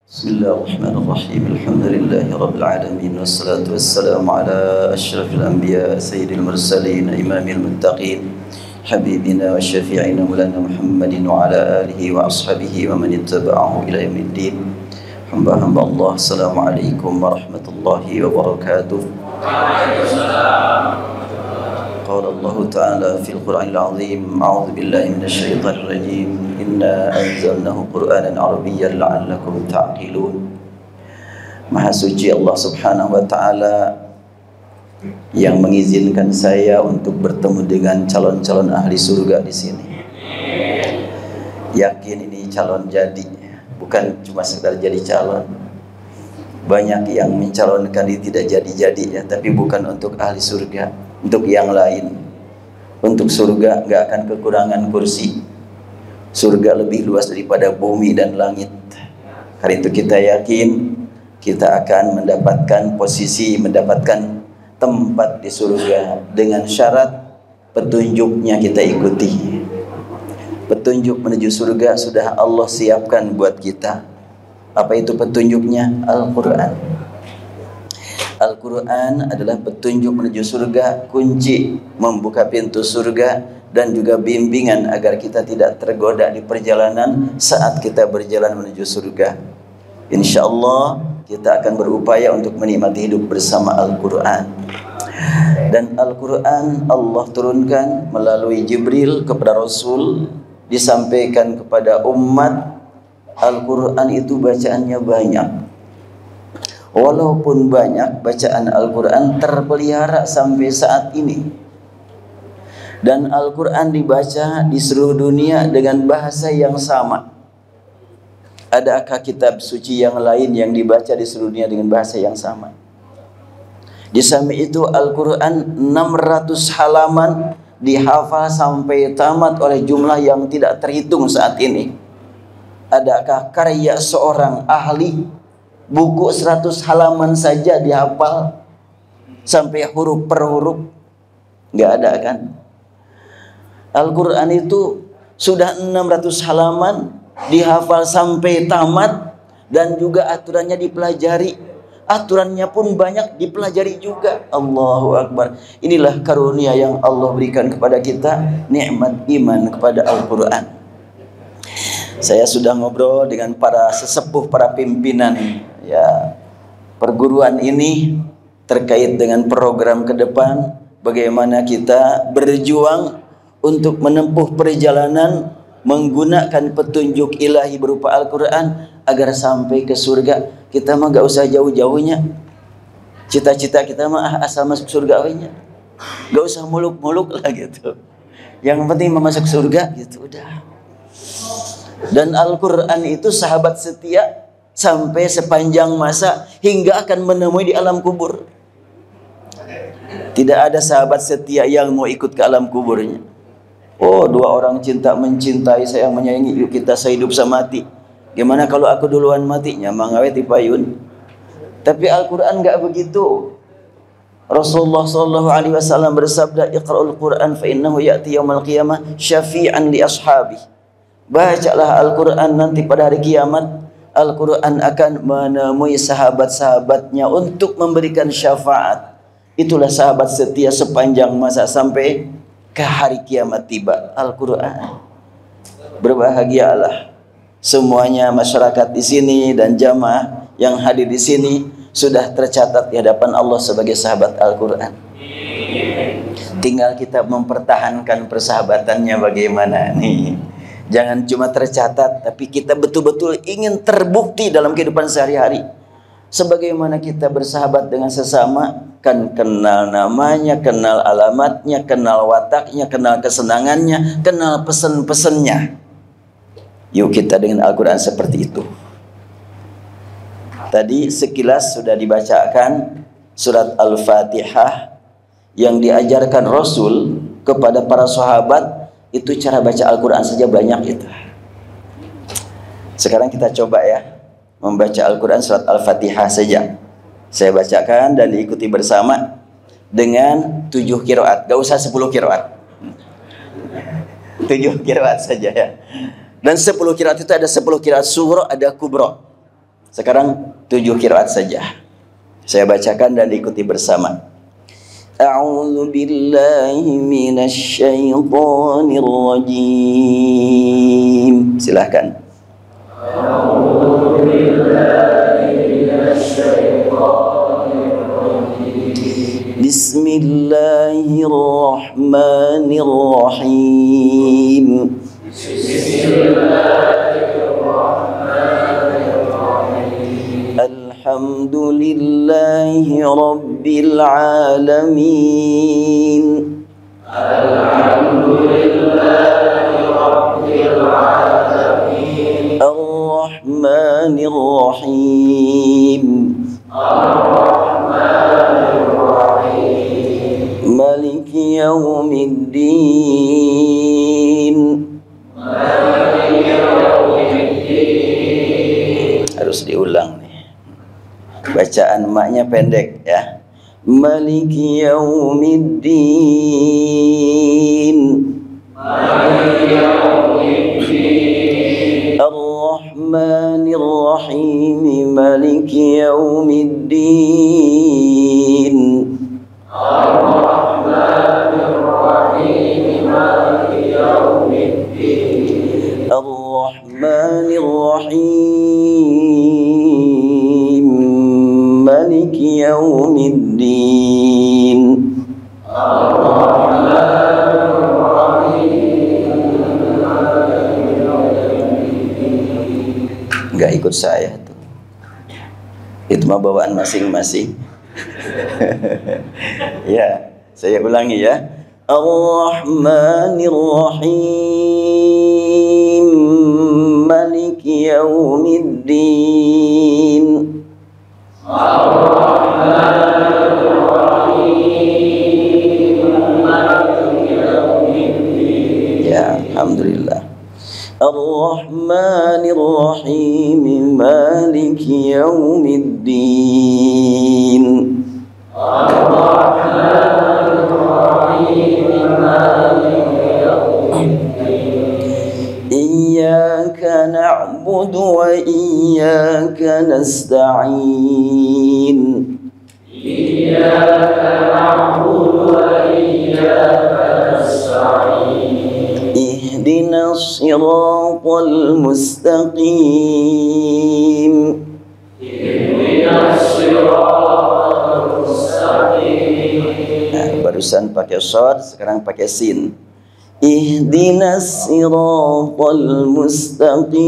Bismillahirrahmanirrahim. Alhamdulillahirabbil alamin wassalatu wassalamu ala asyrafil anbiya sayyidil mursalin imamil muttaqin habibina wa syafi'ina maulana Muhammadin wa ala alihi wa ashabihi wa man ittaba'ahu ila yaumiddin. Hamba-hamba Allah, assalamualaikum warahmatullahi wabarakatuh. Waalaikumsalam. Qala Allah Ta'ala fil Qur'anil Azim, a'udzu billahi minasy syaithanir rajim. Inna anzalnahu Qur'anan Arabiyyan la'allakum ta'qilun. Maha suci Allah Subhanahu wa taala yang mengizinkan saya untuk bertemu dengan calon-calon ahli surga di sini. Yakin ini calon jadi, bukan cuma sekedar jadi calon. Banyak yang mencalonkan diri tidak jadi-jadi ya, tapi bukan untuk ahli surga, untuk yang lain. Untuk surga enggak akan kekurangan kursi. Surga lebih luas daripada bumi dan langit. Karena itu kita yakin kita akan mendapatkan posisi, mendapatkan tempat di surga dengan syarat petunjuknya kita ikuti. Petunjuk menuju surga sudah Allah siapkan buat kita. Apa itu petunjuknya? Al-Quran. Al-Quran adalah petunjuk menuju surga, kunci membuka pintu surga, dan juga bimbingan agar kita tidak tergoda di perjalanan saat kita berjalan menuju surga. Insya Allah kita akan berupaya untuk menikmati hidup bersama Al-Quran. Dan Al-Quran Allah turunkan melalui Jibril kepada Rasul, disampaikan kepada umat. Al-Quran itu bacaannya banyak. Walaupun banyak, bacaan Al-Quran terpelihara sampai saat ini. Dan Al-Quran dibaca di seluruh dunia dengan bahasa yang sama. Adakah kitab suci yang lain yang dibaca di seluruh dunia dengan bahasa yang sama? Di samping itu Al-Quran 600 halaman dihafal sampai tamat oleh jumlah yang tidak terhitung saat ini. Adakah karya seorang ahli buku 100 halaman saja dihafal sampai huruf per huruf? Nggak ada kan? Al-Quran itu sudah 600 halaman dihafal sampai tamat, dan juga aturannya dipelajari. Aturannya pun banyak dipelajari juga. Allahu Akbar. Inilah karunia yang Allah berikan kepada kita, nikmat iman kepada Al-Quran. Saya sudah ngobrol dengan para sesepuh, para pimpinan ya perguruan ini terkait dengan program ke depan, bagaimana kita berjuang untuk menempuh perjalanan menggunakan petunjuk ilahi berupa Al-Quran agar sampai ke surga. Kita mah gak usah jauh-jauhnya. Cita-cita kita mah asal masuk surga aja. Gak usah muluk-muluk lah gitu. Yang penting masuk surga gitu udah. Dan Al-Quran itu sahabat setia sampai sepanjang masa hingga akan menemui di alam kubur. Tidak ada sahabat setia yang mau ikut ke alam kuburnya. Oh, dua orang cinta mencintai, sayang menyayangi, yuk kita sehidup semati. Gimana kalau aku duluan matinya? Mangawet ipayun. Tapi Al-Quran enggak begitu. Rasulullah SAW bersabda, "Iqra'ul Quran fa innahu ya'ti yaumal qiyamah syafi'an li ashabi." Bacalah Al-Quran, nanti pada hari kiamat Al-Quran akan menemui sahabat-sahabatnya untuk memberikan syafaat. Itulah sahabat setia sepanjang masa sampai ke hari kiamat tiba. Al-Quran. Berbahagialah semuanya masyarakat di sini dan jamaah yang hadir di sini sudah tercatat di hadapan Allah sebagai sahabat Al-Quran. Tinggal kita mempertahankan persahabatannya bagaimana nih. Jangan cuma tercatat, tapi kita betul-betul ingin terbukti dalam kehidupan sehari-hari. Sebagaimana kita bersahabat dengan sesama, kan kenal namanya, kenal alamatnya, kenal wataknya, kenal kesenangannya, kenal pesan-pesannya. Yuk kita dengan Al-Quran seperti itu. Tadi sekilas sudah dibacakan surat Al-Fatihah yang diajarkan Rasul kepada para sahabat. Itu cara baca Al-Quran saja banyak itu. Sekarang kita coba ya membaca Al-Quran surat Al-Fatihah saja. Saya bacakan dan diikuti bersama dengan 7 qiraat. Gak usah 10 qiraat. 7 qiraat saja ya. Dan 10 qiraat itu ada 10 qiraat sughra, ada kubra. Sekarang 7 qiraat saja. Saya bacakan dan diikuti bersama. A'udzu billahi minasy syaithanir rajim. Silakan. A'udzu billahi minasy syaithanir rajim. Bismillahirrahmanirrahim. Alhamdulillahi Rabbil Alamin. Alhamdulillahi Rabbil Alamin. Ar-Rahmanir Rahim. Ar-Rahmanir Rahim. Maliki Yaumiddin. Maliki Yaumiddin. Harus diulang nih. Bacaan maknya pendek ya. Maliki Yaumiddin. Maliki Yaumiddin. Ar-Rahmanir Rahim. Maliki Yaumiddin. Ar-Rahmanir Rahim. Maliki Yaumiddin. Ar-Rahmanir Rahim. Maliki Yaumiddin. Enggak ikut saya tuh. Itu mah bawaan masing-masing. Ya, saya ulangi ya. Ar-Rahmanir Rahim. Maliki Yaumiddin. Ar-Rahmanir Rahim. Maliki Yaumiddin. Ya, alhamdulillah. Ar-Rahmanir Rahim. Maliki Yaumiddin. Ar-Rahmanir Rahim. Maliki Yaumiddin. Iyyaka na'budu wa iyyaka nasta'in. Iyyaka na'budu wa iyyaka nasta'in. Ihdinas siratal mustaqim. Ihdinas siratal mustaqim. Nah, barusan pakai shad, sekarang pakai sin. Ihdinas siratal mustaqim.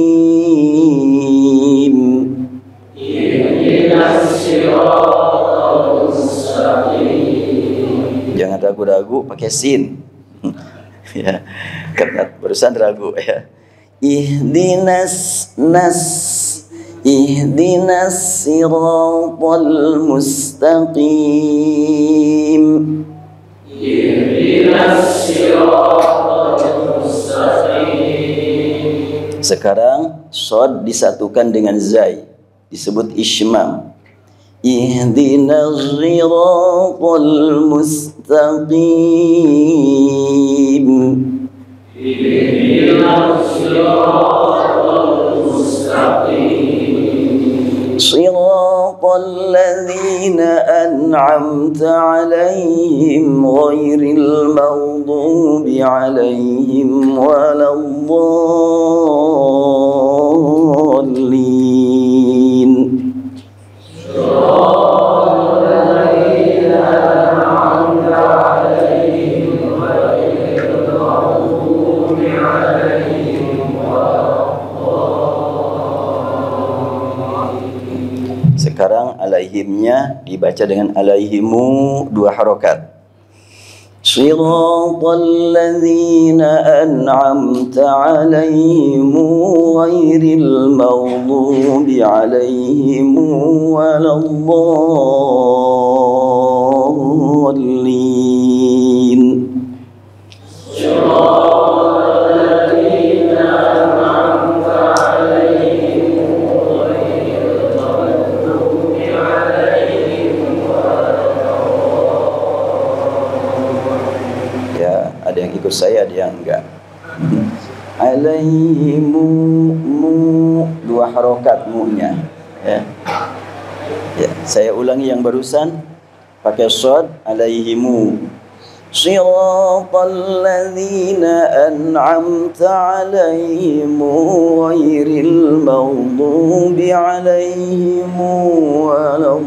Ihdinas siratal mustaqim. Jangan ragu-ragu, pakai sin. Ya, karena barusan ragu ya. Ihdinas siratal mustaqim. Ihdinas siratal mustaqim. Sekarang shad disatukan dengan zai, disebut ishmam. Ihdinas siratal mustaqim. Ihdinas siratal mustaqim. Siratal ladzina an'amta 'alaihim ghairil maghdubi 'alaihim waladdallin. Sekarang alaihimnya dibaca dengan alaihimu 2 harokat. Siratal ladzina an'amta 'alaihim ghairil maghdubi 'alaihim waladdallin. Ada yang ikut saya, ada yang enggak. Alaihimu 2 harokat mu-nya. Ya. Ya, saya ulangi yang barusan pakai shad, alaihimu siratal ladzina an'amta alaihim ghairil maghdubi alaihim waladdallin.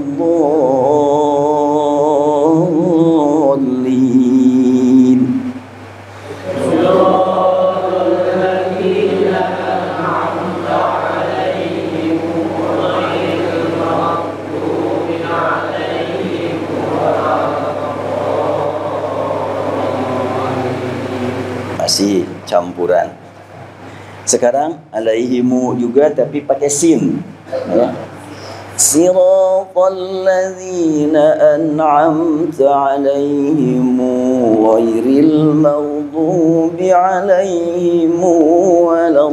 Masih campuran. Sekarang alaihimu juga tapi pakai sin, ya. Siratal ladzina an'amta alaihim ghairil maghdubi alaihim waladdallin.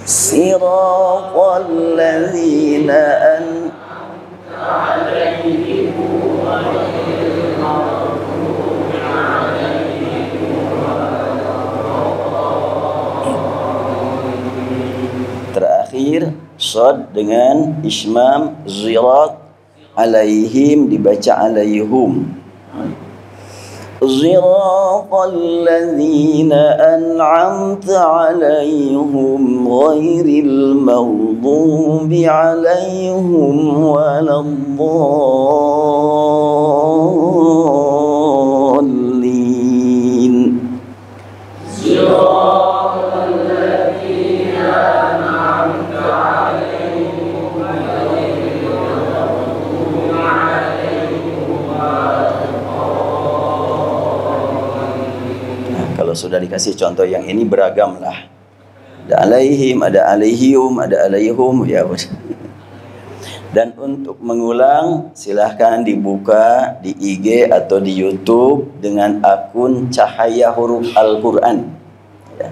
Siratal ladzina terakhir shad dengan ismam zirat, alaihim dibaca alaihum. Ziratal ladzina an'amta alaihim ghairil maghdubi alaihim waladdallin. Ziratal ladzina an'amta alaihim ghairil maghdubi alaihim waladdallin. Kalau sudah dikasih contoh yang ini beragam lah. Ada alaihim, ada alaihim, ada alaihum, ya. Dan untuk mengulang silahkan dibuka di IG atau di YouTube dengan akun Cahaya Huruf Al-Quran, ya.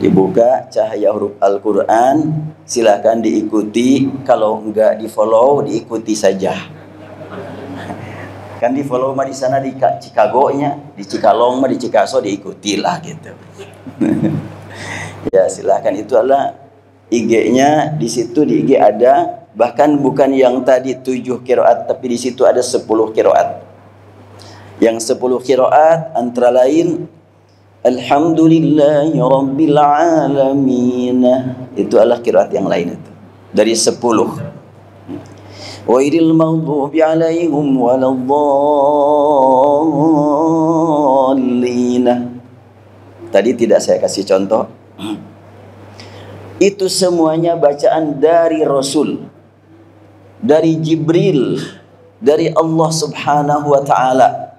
Dibuka Cahaya Huruf Al-Quran, silahkan diikuti. Kalau enggak di follow, diikuti saja. Kan di follow mah di sana di Chicago-nya, di Cikalong mah di Cikaso diikutilah gitu. Ya silahkan, itu adalah IG-nya. Di situ di IG ada, bahkan bukan yang tadi 7 qiraat, tapi di situ ada 10 qiraat. Yang 10 qiraat antara lain Alhamdulillahi Rabbil Alamin. Itu adalah qiraat yang lain itu. Dari 10. Ghairil maghdubi alaihim waladdallin. Tadi tidak saya kasih contoh. Itu semuanya bacaan dari Rasul, dari Jibril, dari Allah Subhanahu wa ta'ala,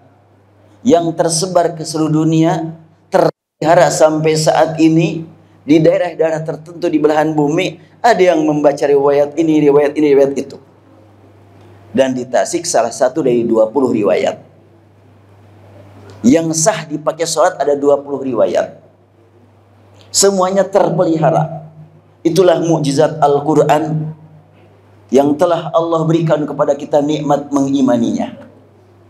yang tersebar ke seluruh dunia, terpelihara sampai saat ini. Di daerah-daerah tertentu di belahan bumi ada yang membaca riwayat ini, riwayat ini, riwayat itu. Dan di Tasik salah satu dari 20 riwayat. Yang sah dipakai sholat ada 20 riwayat. Semuanya terpelihara. Itulah mukjizat Al-Quran yang telah Allah berikan kepada kita nikmat mengimaninya.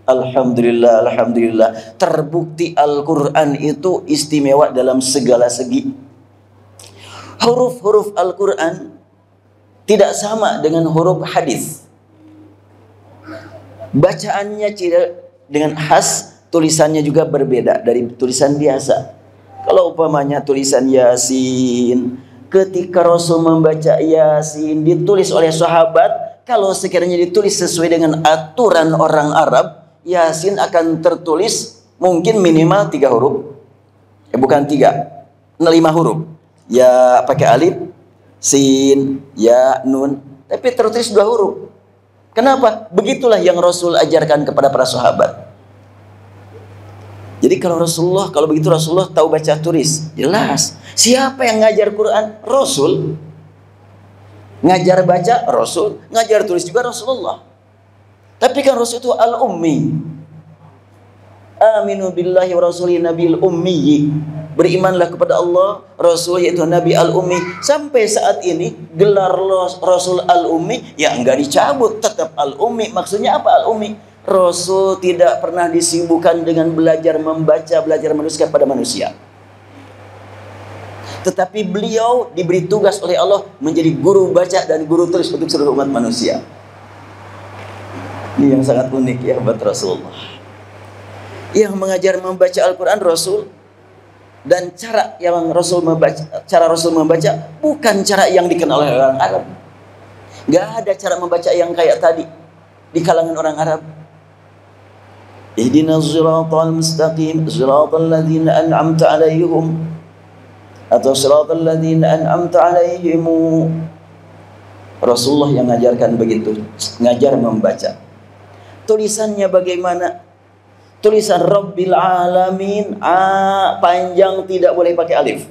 Alhamdulillah, alhamdulillah. Terbukti Al-Quran itu istimewa dalam segala segi. Huruf-huruf Al-Quran tidak sama dengan huruf hadis. Bacaannya dengan khas, tulisannya juga berbeda dari tulisan biasa. Kalau umpamanya tulisan Yasin, ketika Rasul membaca Yasin ditulis oleh sahabat, kalau sekiranya ditulis sesuai dengan aturan orang Arab, Yasin akan tertulis mungkin minimal 3 huruf. Bukan 3, 5 huruf. Ya pakai alif, sin, ya, nun, tapi tertulis 2 huruf. Kenapa? Begitulah yang Rasul ajarkan kepada para sahabat. Jadi kalau begitu Rasulullah tahu baca tulis, jelas. Siapa yang ngajar Quran? Rasul. Ngajar baca Rasul, ngajar tulis juga Rasulullah. Tapi kan Rasul itu al-ummi. Aminu billahi wa rasuli nabil ummi. Berimanlah kepada Allah, Rasul yaitu Nabi Al-Ummi. Sampai saat ini gelar Rasul Al-Ummi ya enggak dicabut, tetap Al-Ummi. Maksudnya apa Al-Ummi? Rasul tidak pernah disibukkan dengan belajar membaca, belajar menulis kepada manusia. Tetapi beliau diberi tugas oleh Allah menjadi guru baca dan guru tulis untuk seluruh umat manusia. Ini yang sangat unik ya buat Rasulullah. Yang mengajar membaca Al-Quran Rasul, dan cara yang Rasul membaca bukan cara yang dikenal oleh orang Arab. Gak ada cara membaca yang kayak tadi di kalangan orang Arab. Ihdinas siratal mustaqim, siratal ladzina an'amta 'alaihim, atau siratal ladzina an'amta 'alaihim. Rasulullah yang ngajarkan begitu, ngajar membaca. Tulisannya bagaimana? Tulisan Rabbil Alamin, panjang, tidak boleh pakai alif.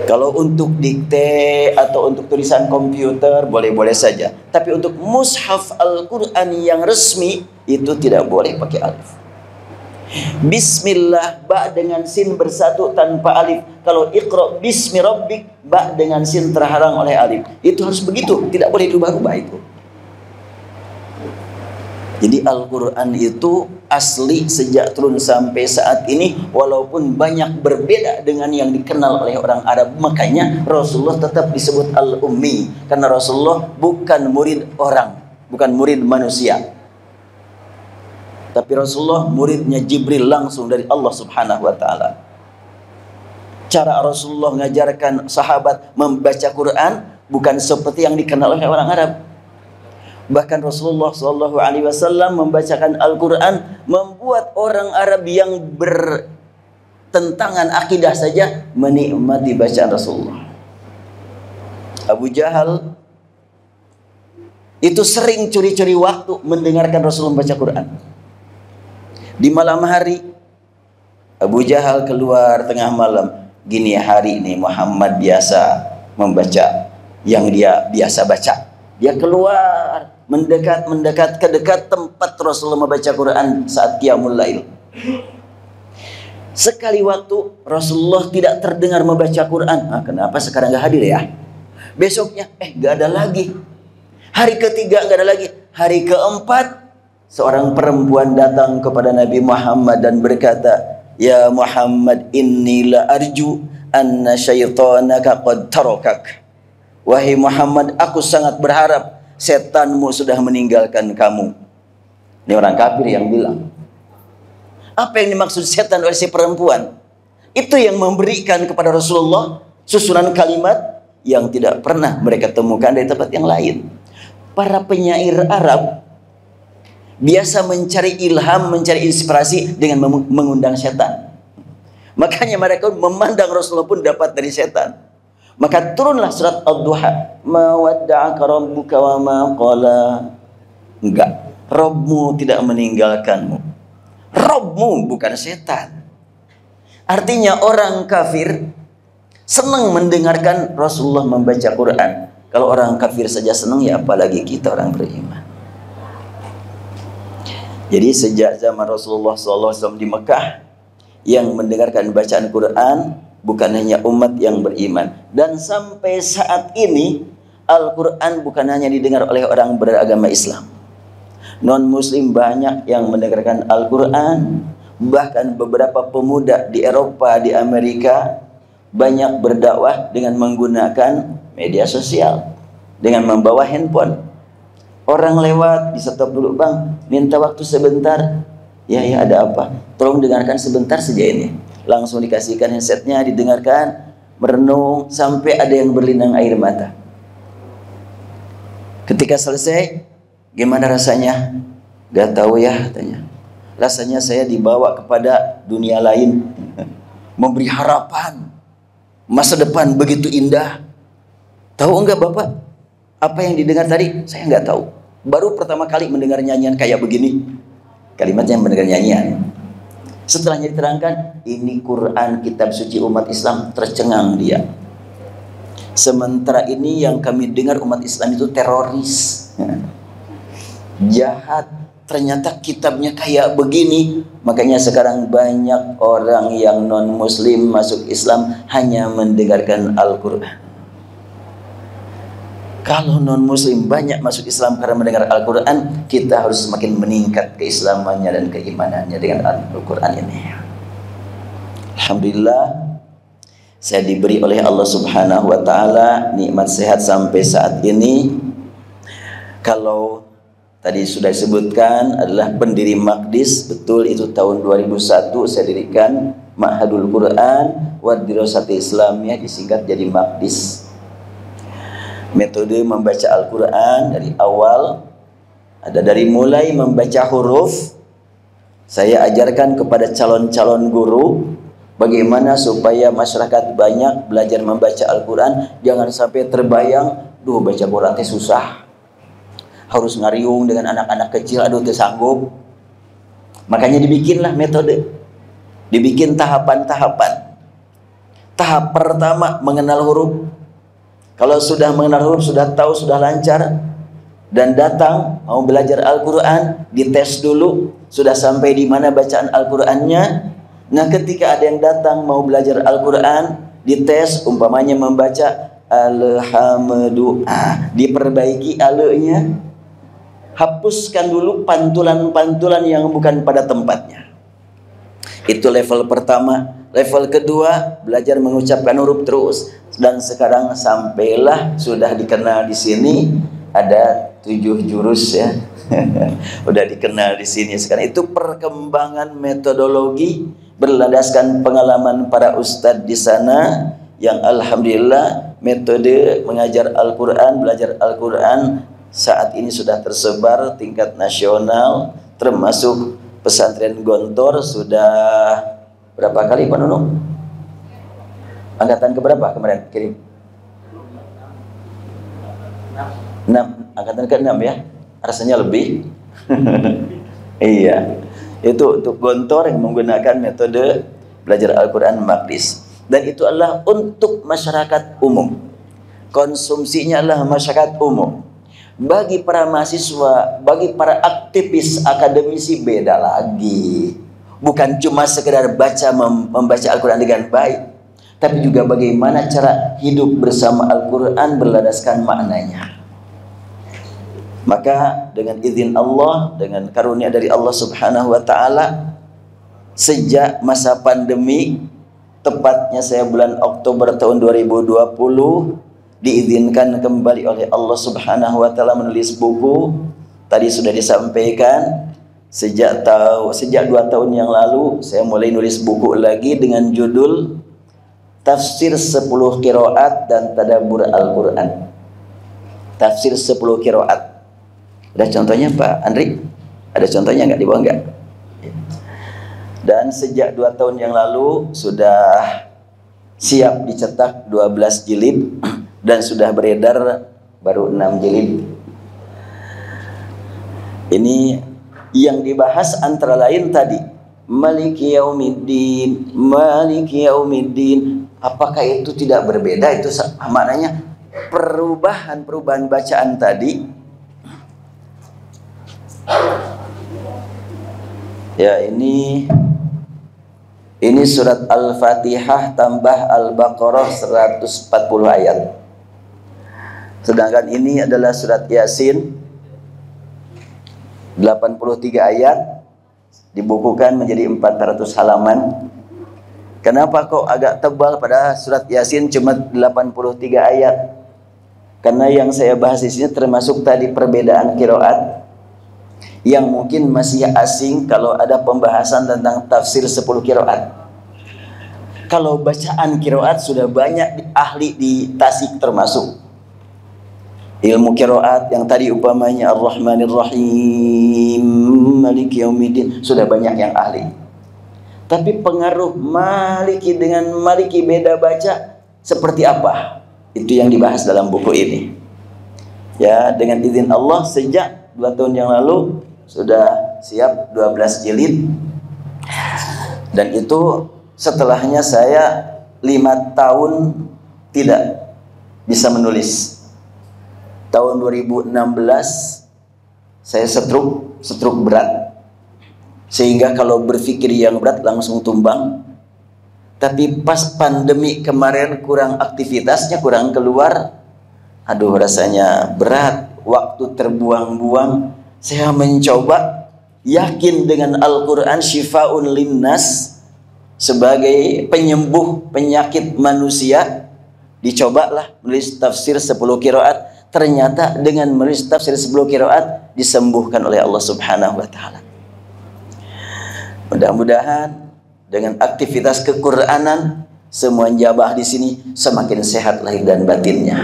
Kalau untuk dikte atau untuk tulisan komputer boleh-boleh saja. Tapi untuk mushaf Al-Quran yang resmi itu tidak boleh pakai alif. Bismillah, ba dengan sin bersatu tanpa alif. Kalau Iqra bismi rabbik, ba dengan sin terhalang oleh alif. Itu harus begitu, tidak boleh dirubah-rubah itu. Jadi Al-Quran itu asli sejak turun sampai saat ini, walaupun banyak berbeda dengan yang dikenal oleh orang Arab. Makanya Rasulullah tetap disebut Al-Ummi, karena Rasulullah bukan murid orang, bukan murid manusia, tapi Rasulullah muridnya Jibril langsung dari Allah Subhanahu wa ta'ala. Cara Rasulullah mengajarkan sahabat membaca Quran bukan seperti yang dikenal oleh orang Arab. Bahkan Rasulullah SAW membacakan Al-Quran membuat orang Arab yang bertentangan akidah saja menikmati bacaan Rasulullah. Abu Jahal itu sering curi-curi waktu mendengarkan Rasulullah membaca Quran. Di malam hari Abu Jahal keluar tengah malam. Gini hari ini Muhammad biasa membaca yang dia biasa baca. Dia keluar mendekat ke dekat tempat Rasulullah membaca Quran saat Qiyamul Lail. Sekali waktu Rasulullah tidak terdengar membaca Quran. Kenapa sekarang gak hadir ya? Besoknya gak ada lagi. Hari ketiga gak ada lagi. Hari keempat seorang perempuan datang kepada Nabi Muhammad dan berkata, "Ya Muhammad, inni la arju anna syaitanaka qad tarakak." Wahai Muhammad, aku sangat berharap setanmu sudah meninggalkan kamu. Ini orang kafir yang bilang. Apa yang dimaksud setan oleh si perempuan? Itu yang memberikan kepada Rasulullah susunan kalimat yang tidak pernah mereka temukan dari tempat yang lain. Para penyair Arab biasa mencari ilham, mencari inspirasi dengan mengundang setan. Makanya mereka memandang Rasulullah pun dapat dari setan. Maka turunlah surat Ad-Duha. Ma wadda'aka rabbuka wa ma qala. Enggak, Rabbmu tidak meninggalkanmu. Rabbmu bukan setan. Artinya orang kafir senang mendengarkan Rasulullah membaca Quran. Kalau orang kafir saja senang, ya apalagi kita orang beriman. Jadi sejak zaman Rasulullah SAW di Mekah, yang mendengarkan bacaan Quran bukan hanya umat yang beriman. Dan sampai saat ini Al-Quran bukan hanya didengar oleh orang beragama Islam. Non-Muslim banyak yang mendengarkan Al-Quran. Bahkan beberapa pemuda di Eropa, di Amerika banyak berdakwah dengan menggunakan media sosial, dengan membawa handphone. Orang lewat, di stop dulu, "Bang, minta waktu sebentar." Ya ada apa? Tolong dengarkan sebentar saja ini. Langsung dikasihkan headsetnya, didengarkan, merenung, sampai ada yang berlinang air mata. Ketika selesai, gimana rasanya? Gak tahu ya, katanya. Rasanya saya dibawa kepada dunia lain. Memberi harapan. Masa depan begitu indah. Tahu enggak Bapak? Apa yang didengar tadi? Saya enggak tahu. Baru pertama kali mendengar nyanyian kayak begini. Kalimatnya mendengar nyanyian. Setelahnya diterangkan, ini Quran, kitab suci umat Islam, tercengang dia. Sementara ini yang kami dengar umat Islam itu teroris, jahat. Ternyata kitabnya kayak begini. Makanya sekarang banyak orang yang non-Muslim masuk Islam hanya mendengarkan Al-Quran. Kalau non muslim banyak masuk Islam karena mendengar Al-Quran, kita harus semakin meningkat keislamannya dan keimanannya dengan Al-Quran ini. Alhamdulillah, saya diberi oleh Allah Subhanahu wa taala nikmat sehat sampai saat ini. Kalau tadi sudah disebutkan adalah pendiri Maqdis, betul itu tahun 2001 saya dirikan Ma'hadul Quran wa Dirasati Islamiyah, disingkat jadi Maqdis. Metode membaca Al-Quran dari awal, ada dari mulai membaca huruf. Saya ajarkan kepada calon-calon guru bagaimana supaya masyarakat banyak belajar membaca Al-Quran. Jangan sampai terbayang, duh baca Quran itu susah, harus ngariung dengan anak-anak kecil, aduh tersanggup. Makanya dibikinlah metode, dibikin tahapan-tahapan. Tahap pertama mengenal huruf. Kalau sudah mengenal huruf, sudah tahu, sudah lancar, dan datang mau belajar Al-Quran, dites dulu sudah sampai di mana bacaan Al-Qurannya. Nah, ketika ada yang datang mau belajar Al-Quran, dites umpamanya membaca Alhamdu, diperbaiki alenya, hapuskan dulu pantulan-pantulan yang bukan pada tempatnya. Itu level pertama. Level kedua, belajar mengucapkan huruf terus. Dan sekarang sampailah sudah dikenal di sini ada 7 jurus ya. Udah dikenal di sini sekarang. Itu perkembangan metodologi berlandaskan pengalaman para ustadz di sana yang alhamdulillah metode mengajar Al-Quran, belajar Al-Quran saat ini sudah tersebar tingkat nasional, termasuk pesantren Gontor sudah berapa kali Pak Nunung? Angkatan keberapa kemarin kirim? 6. Angkatan ke-6 ya? Rasanya lebih. Iya. Itu untuk Gontor yang menggunakan metode belajar Al-Quran Maqdis. Dan itu adalah untuk masyarakat umum. Konsumsinya adalah masyarakat umum. Bagi para mahasiswa, bagi para aktivis akademisi beda lagi. Bukan cuma sekedar membaca Al-Quran dengan baik, tapi juga bagaimana cara hidup bersama Al-Quran berlandaskan maknanya. Maka dengan izin Allah, dengan karunia dari Allah Subhanahu wa taala, sejak masa pandemi, tepatnya saya bulan Oktober tahun 2020 diizinkan kembali oleh Allah Subhanahu wa taala menulis buku. Tadi sudah disampaikan, sejak 2 tahun yang lalu saya mulai nulis buku lagi dengan judul Tafsir 10 Qiraat dan Tadabbur Al-Quran. Tafsir 10 Qiraat. Ada contohnya Pak Andri? Ada contohnya nggak di bawah nggak? Dan sejak 2 tahun yang lalu sudah siap dicetak 12 jilid dan sudah beredar baru 6 jilid. Ini yang dibahas antara lain tadi Maliki Yaumiddin, Maliki Yaumiddin. Apakah itu tidak berbeda? Itu maknanya perubahan bacaan tadi. Ya, ini surat Al-Fatihah tambah Al-Baqarah 140 ayat. Sedangkan ini adalah surat Yasin 83 ayat, dibukukan menjadi 400 halaman. Kenapa kok agak tebal pada surat Yasin cuma 83 ayat? Karena yang saya bahas di sini termasuk tadi perbedaan qiraat yang mungkin masih asing kalau ada pembahasan tentang tafsir 10 qiraat. Kalau bacaan qiraat sudah banyak ahli di Tasik termasuk. Ilmu qiraat yang tadi umpamanya Ar-Rahmanir Rahim, Maliki Yaumiddin, sudah banyak yang ahli. Tapi pengaruh Maliki dengan Maliki beda baca seperti apa? Itu yang dibahas dalam buku ini. Ya, dengan izin Allah sejak 2 tahun yang lalu sudah siap 12 jilid. Dan itu setelahnya saya 5 tahun tidak bisa menulis. Tahun 2016 saya stroke berat, sehingga kalau berpikir yang berat langsung tumbang. Tapi pas pandemi kemarin kurang aktivitasnya, kurang keluar, Aduh, rasanya berat, waktu terbuang-buang. Saya mencoba, yakin dengan Al-Quran syifaun linnas, sebagai penyembuh penyakit manusia. Dicobalah menulis tafsir 10 qiraat. Ternyata dengan menulis tafsir 10 qiraat disembuhkan oleh Allah Subhanahu wa taala. Mudah-mudahan dengan aktivitas kequranan semua jamaah di sini semakin sehat lahir dan batinnya.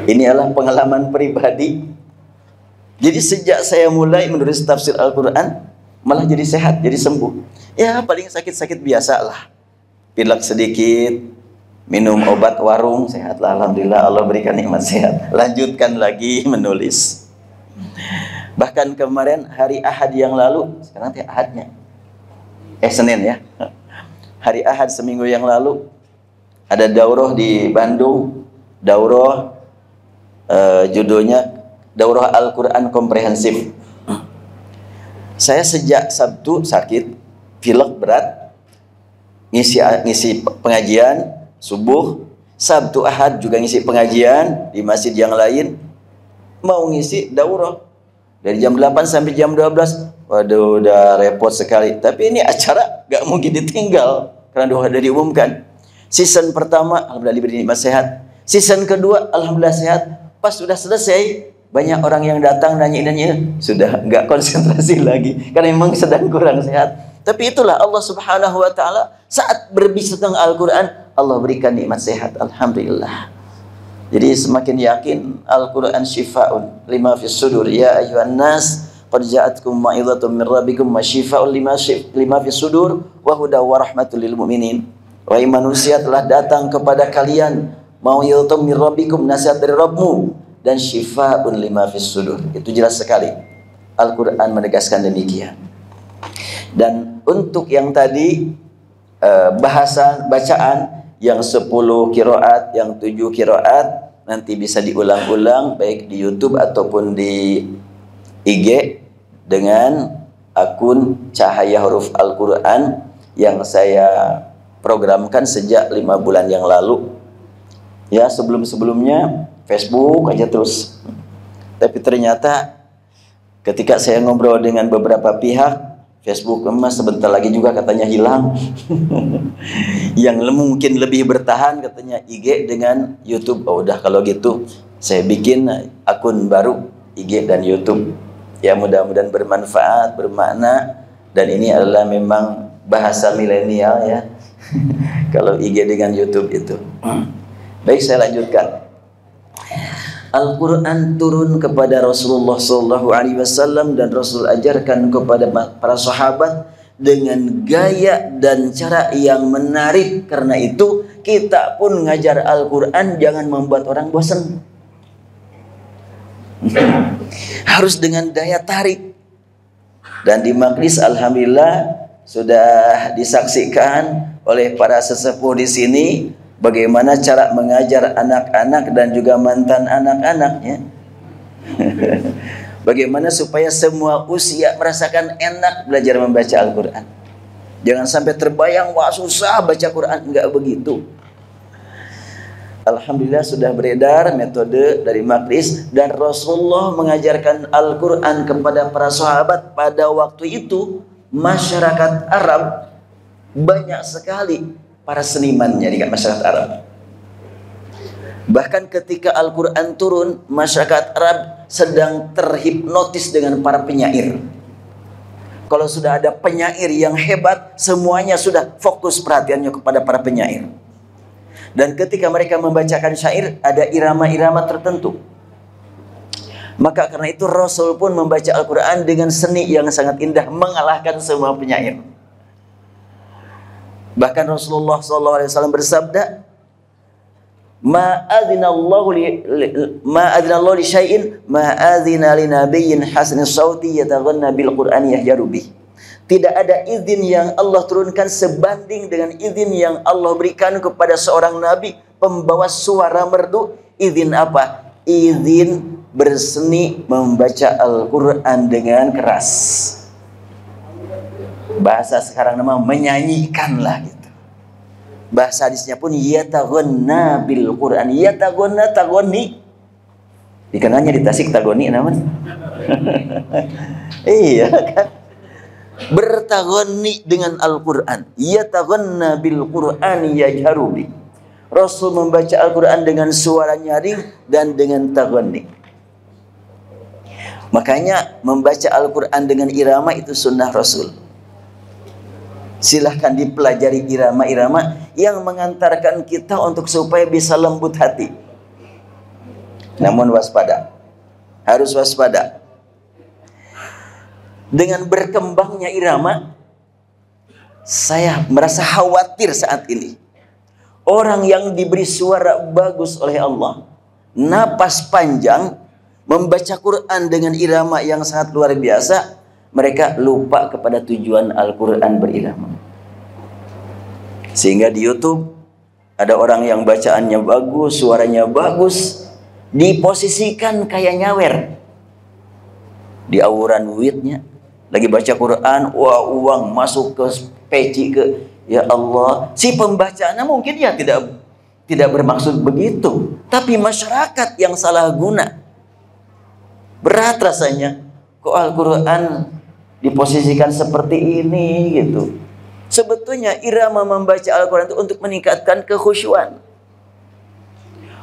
Ini adalah pengalaman pribadi. Jadi sejak saya mulai menulis tafsir Al-Quran, malah jadi sehat, jadi sembuh. Ya paling sakit-sakit biasa lah, pilek sedikit, minum obat warung, sehatlah, alhamdulillah, Allah berikan nikmat sehat. Lanjutkan lagi menulis. Bahkan kemarin hari Ahad yang lalu, sekarang nanti Ahadnya, Senin ya, hari Ahad seminggu yang lalu ada daurah di Bandung. Daurah judulnya Daurah Al-Quran Komprehensif. Saya sejak Sabtu sakit, pilek berat, ngisi pengajian subuh, Sabtu Ahad juga ngisi pengajian di masjid yang lain, mau ngisi daurah dari jam 8 sampai jam 12. Waduh, udah repot sekali. Tapi ini acara gak mungkin ditinggal karena udah diumumkan. Season pertama alhamdulillah diberi nikmat sehat. Season kedua alhamdulillah sehat. Pas sudah selesai, banyak orang yang datang nanya-nanya, sudah nggak konsentrasi lagi karena memang sedang kurang sehat. Tapi itulah Allah Subhanahu wa taala saat berbicara tentang Al-Qur'an, Allah berikan nikmat sehat, alhamdulillah. Jadi semakin yakin Al-Qur'an syifaun lima fis sudur. Ya ayyuhan nas qad ja'atkum mau'izatun min rabbikum wa syifaun lima fis sudur wa hudaw wa rahmatul lil mu'minin. Wahai manusia, telah datang kepada kalian mau'izatun min rabbikum, nasihat dari Rabbmu, dan syifaun lima fis sudur. Itu jelas sekali Al-Quran menegaskan demikian. Dan untuk yang tadi bacaan yang 10 qiraat, yang 7 qiraat, nanti bisa diulang-ulang baik di YouTube ataupun di IG dengan akun Cahaya Huruf Al-Quran yang saya programkan sejak 5 bulan yang lalu. Ya, sebelum-sebelumnya Facebook aja terus. Tapi ternyata ketika saya ngobrol dengan beberapa pihak, Facebook emas sebentar lagi juga katanya hilang. Yang mungkin lebih bertahan katanya IG dengan YouTube. Oh, udah kalau gitu saya bikin akun baru IG dan YouTube. Ya, mudah-mudahan bermanfaat, bermakna, dan ini adalah memang bahasa milenial ya. Kalau IG dengan YouTube itu. Baik, saya lanjutkan. Al-Quran turun kepada Rasulullah SAW dan Rasul ajarkan kepada para sahabat dengan gaya dan cara yang menarik. Karena itu kita pun ngajar Al-Quran jangan membuat orang bosan. Harus dengan daya tarik. Dan di majlis alhamdulillah sudah disaksikan oleh para sesepuh di sini bagaimana cara mengajar anak-anak dan juga mantan anak-anaknya. Bagaimana supaya semua usia merasakan enak belajar membaca Al-Quran. Jangan sampai terbayang, wah susah baca Quran. Enggak begitu. Alhamdulillah sudah beredar metode dari majlis, dan Rasulullah mengajarkan Al-Quran kepada para sahabat. Pada waktu itu masyarakat Arab banyak sekali para senimannya di masyarakat Arab. Bahkan ketika Al-Quran turun, masyarakat Arab sedang terhipnotis dengan para penyair. Kalau sudah ada penyair yang hebat, semuanya sudah fokus perhatiannya kepada para penyair. Dan ketika mereka membacakan syair, ada irama-irama tertentu. Maka karena itu Rasul pun membaca Al-Quran dengan seni yang sangat indah, mengalahkan semua penyair. Bahkan Rasulullah SAW bersabda, ma adzinallahu li syai'in ma adzina li nabiyyin hasan sauti yataghanna bil qur'ani yahjaru bih. Tidak ada izin yang Allah turunkan sebanding dengan izin yang Allah berikan kepada seorang nabi pembawa suara merdu. Izin apa? Izin berseni membaca Al-Quran dengan keras. Bahasa sekarang nama menyanyikan lah gitu. Bahasa hadisnya pun yataghanna bil Quran. Yataghanna tagoni. Dikenalnya di Tasik tagoni namanya. Iya kan? Bertagoni dengan Al-Quran. Yataghanna bil Quran yajharu bi. Rasul membaca Al-Quran dengan suara nyaring dan dengan tagoni. Makanya membaca Al-Quran dengan irama itu sunnah Rasul. Silahkan dipelajari irama-irama yang mengantarkan kita untuk supaya bisa lembut hati. Namun waspada. Harus waspada. Dengan berkembangnya irama, saya merasa khawatir saat ini. Orang yang diberi suara bagus oleh Allah, napas panjang, membaca Quran dengan irama yang sangat luar biasa, mereka lupa kepada tujuan Al-Quran berirama. Sehingga di YouTube ada orang yang bacaannya bagus, suaranya bagus, diposisikan kayak nyawer di auran duitnya, lagi baca Quran, wah uang masuk ke peci ke, ya Allah. Si pembacanya mungkin ya tidak bermaksud begitu, tapi masyarakat yang salah guna. Berat rasanya, kok Al-Quran diposisikan seperti ini gitu. Sebetulnya irama membaca Al-Quran itu untuk meningkatkan kekhusyuan.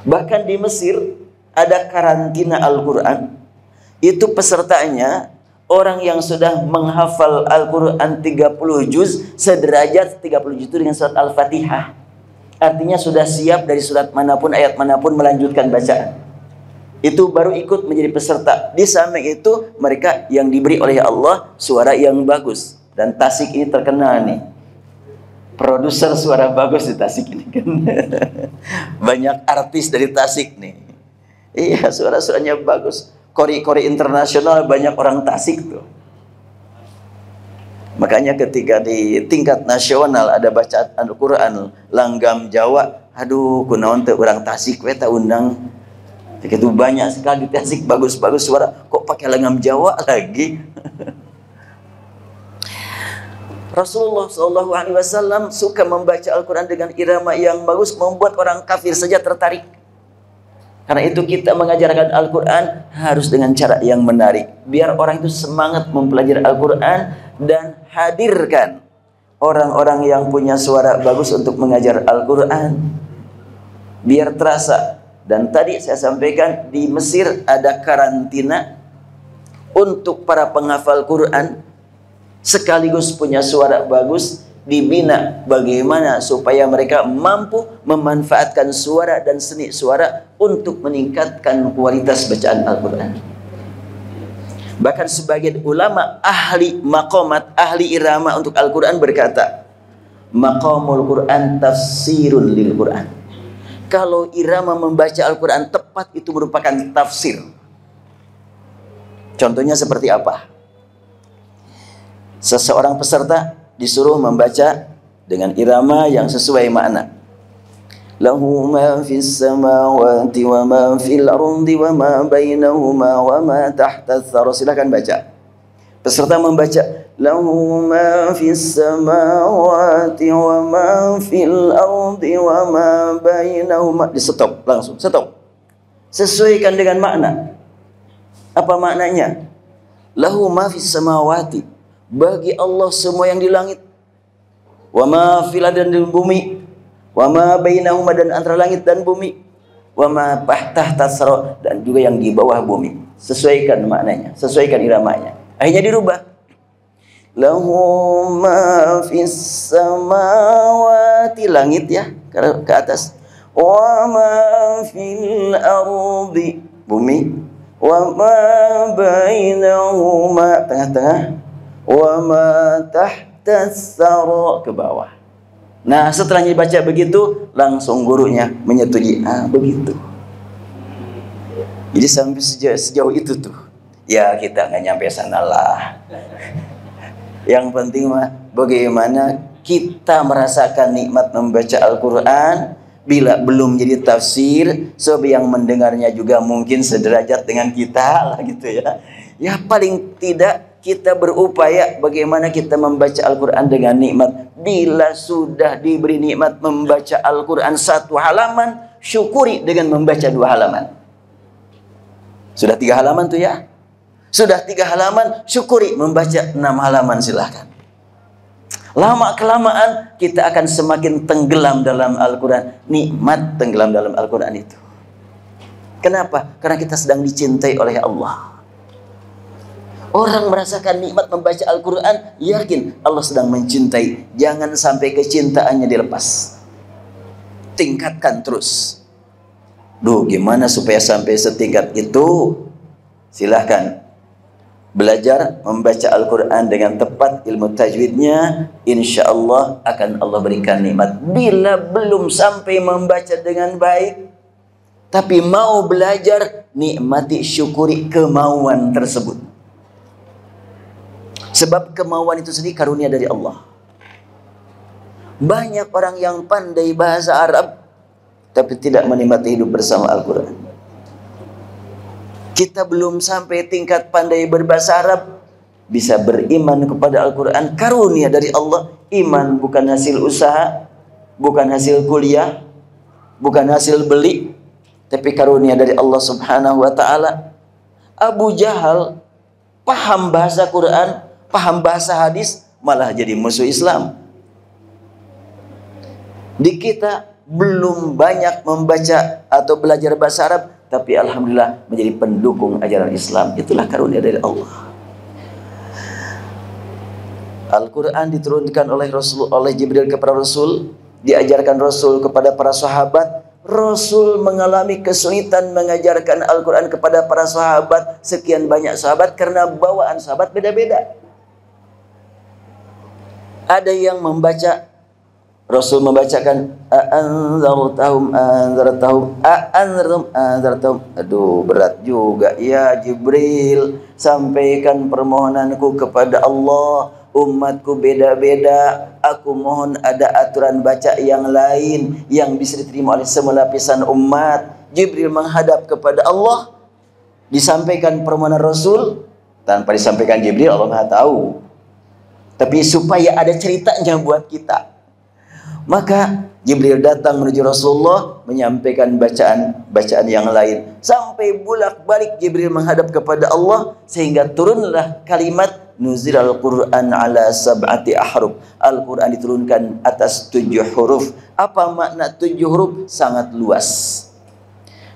Bahkan di Mesir ada karantina Al-Quran. Itu pesertanya orang yang sudah menghafal Al-Quran 30 juz, sederajat 30 juz itu dengan surat Al-Fatihah. Artinya sudah siap dari surat manapun, ayat manapun melanjutkan bacaan. Itu baru ikut menjadi peserta. Di samping itu mereka yang diberi oleh Allah suara yang bagus. Dan Tasik ini terkenal nih, produser suara bagus di Tasik ini kan. Banyak artis dari Tasik nih. Iya, suara-suaranya bagus. Kori-kori internasional banyak orang Tasik tuh. Makanya ketika di tingkat nasional ada bacaan Al-Quran langgam Jawa, aduh kunaon teh orang Tasik we ta undang. Begitu banyak sekali di Tasik bagus-bagus suara, kok pakai langgam Jawa lagi. Rasulullah SAW suka membaca Al-Quran dengan irama yang bagus, membuat orang kafir saja tertarik. Karena itu kita mengajarkan Al-Quran harus dengan cara yang menarik, biar orang itu semangat mempelajari Al-Quran dan hadirkan orang-orang yang punya suara bagus untuk mengajar Al-Quran, biar terasa. Dan tadi saya sampaikan di Mesir ada karantina untuk para penghafal Quran sekaligus punya suara bagus, dibina bagaimana supaya mereka mampu memanfaatkan suara dan seni suara untuk meningkatkan kualitas bacaan Al-Quran. Bahkan sebagian ulama ahli maqamat, ahli irama untuk Al-Quran berkata, maqamul Quran tafsirun lil Quran. Kalau irama membaca Al-Quran tepat, itu merupakan tafsir. Contohnya seperti apa? Seseorang peserta disuruh membaca dengan irama yang sesuai makna. Lahu ma fis samawati wa ma fil ardi wa ma bainahuma wa ma tahta tsara. Silakan baca. Peserta membaca lahu ma fis samawati wa ma fil ardi wa ma bainahuma. Di stop, langsung stop. Sesuaikan dengan makna. Apa maknanya? Lahu ma fis samawati, bagi Allah semua yang di langit, wa ma fil ardi, dan di bumi, wa ma bainahuma, dan antara langit dan bumi, wa ma tahta tsara, dan juga yang di bawah bumi. Sesuaikan maknanya, sesuaikan iramanya. Akhirnya dirubah. Lahu ma fis samawati, langit ya, ke atas. Wa ma fil ardi, bumi. Wa ma bainahuma, tengah-tengah. Wa ma tahta tsara, ke bawah. Nah, setelah dibaca begitu, langsung gurunya menyetujui. Ah, begitu. Jadi sampai sejauh itu tuh. Ya kita nggak nyampe sana lah. Yang penting mah bagaimana kita merasakan nikmat membaca Al-Quran. Bila belum jadi tafsir, sebab yang mendengarnya juga mungkin sederajat dengan kita lah gitu ya. Ya paling tidak kita berupaya bagaimana kita membaca Al-Quran dengan nikmat. Bila sudah diberi nikmat membaca Al-Quran 1 halaman, syukuri dengan membaca 2 halaman. Sudah 3 halaman tuh ya. Sudah 3 halaman, syukuri membaca 6 halaman silahkan. Lama kelamaan kita akan semakin tenggelam dalam Al-Quran. Nikmat tenggelam dalam Al-Quran itu. Kenapa? Karena kita sedang dicintai oleh Allah. Orang merasakan nikmat membaca Al-Quran, yakin Allah sedang mencintai. Jangan sampai kecintaannya dilepas. Tingkatkan terus. Duh, gimana supaya sampai setingkat itu? Silahkan belajar membaca Al-Quran dengan tepat, ilmu tajwidnya, insya Allah akan Allah berikan nikmat. Bila belum sampai membaca dengan baik, tapi mau belajar, nikmati, syukuri kemauan tersebut. Sebab kemauan itu sendiri karunia dari Allah. Banyak orang yang pandai bahasa Arab, tapi tidak menikmati hidup bersama Al-Quran. Kita belum sampai tingkat pandai berbahasa Arab, bisa beriman kepada Al-Quran, karunia dari Allah. Iman bukan hasil usaha, bukan hasil kuliah, bukan hasil beli, tapi karunia dari Allah subhanahu wa ta'ala. Abu Jahal paham bahasa Quran, paham bahasa hadis, malah jadi musuh Islam. Di kita belum banyak membaca atau belajar bahasa Arab, tapi alhamdulillah menjadi pendukung ajaran Islam. Itulah karunia dari Allah. Al-Quran diturunkan oleh Jibril kepada Rasul, diajarkan Rasul kepada para sahabat. Rasul mengalami kesulitan mengajarkan Al-Quran kepada para sahabat, sekian banyak sahabat, karena bawaan sahabat beda-beda. Ada yang membaca, Rasul membacakan anzartahum. Aduh, berat juga ya Jibril, sampaikan permohonanku kepada Allah. Umatku beda-beda, aku mohon ada aturan baca yang lain yang bisa diterima oleh semua lapisan umat. Jibril menghadap kepada Allah, disampaikan permohonan Rasul, tanpa disampaikan Jibril, Allah Maha tahu. Tapi supaya ada ceritanya buat kita, maka Jibril datang menuju Rasulullah, menyampaikan bacaan yang lain. Sampai bolak-balik Jibril menghadap kepada Allah, sehingga turunlah kalimat Nuzilal Quran ala sab'ati ahruf. Al-Quran diturunkan atas 7 huruf. Apa makna 7 huruf? Sangat luas.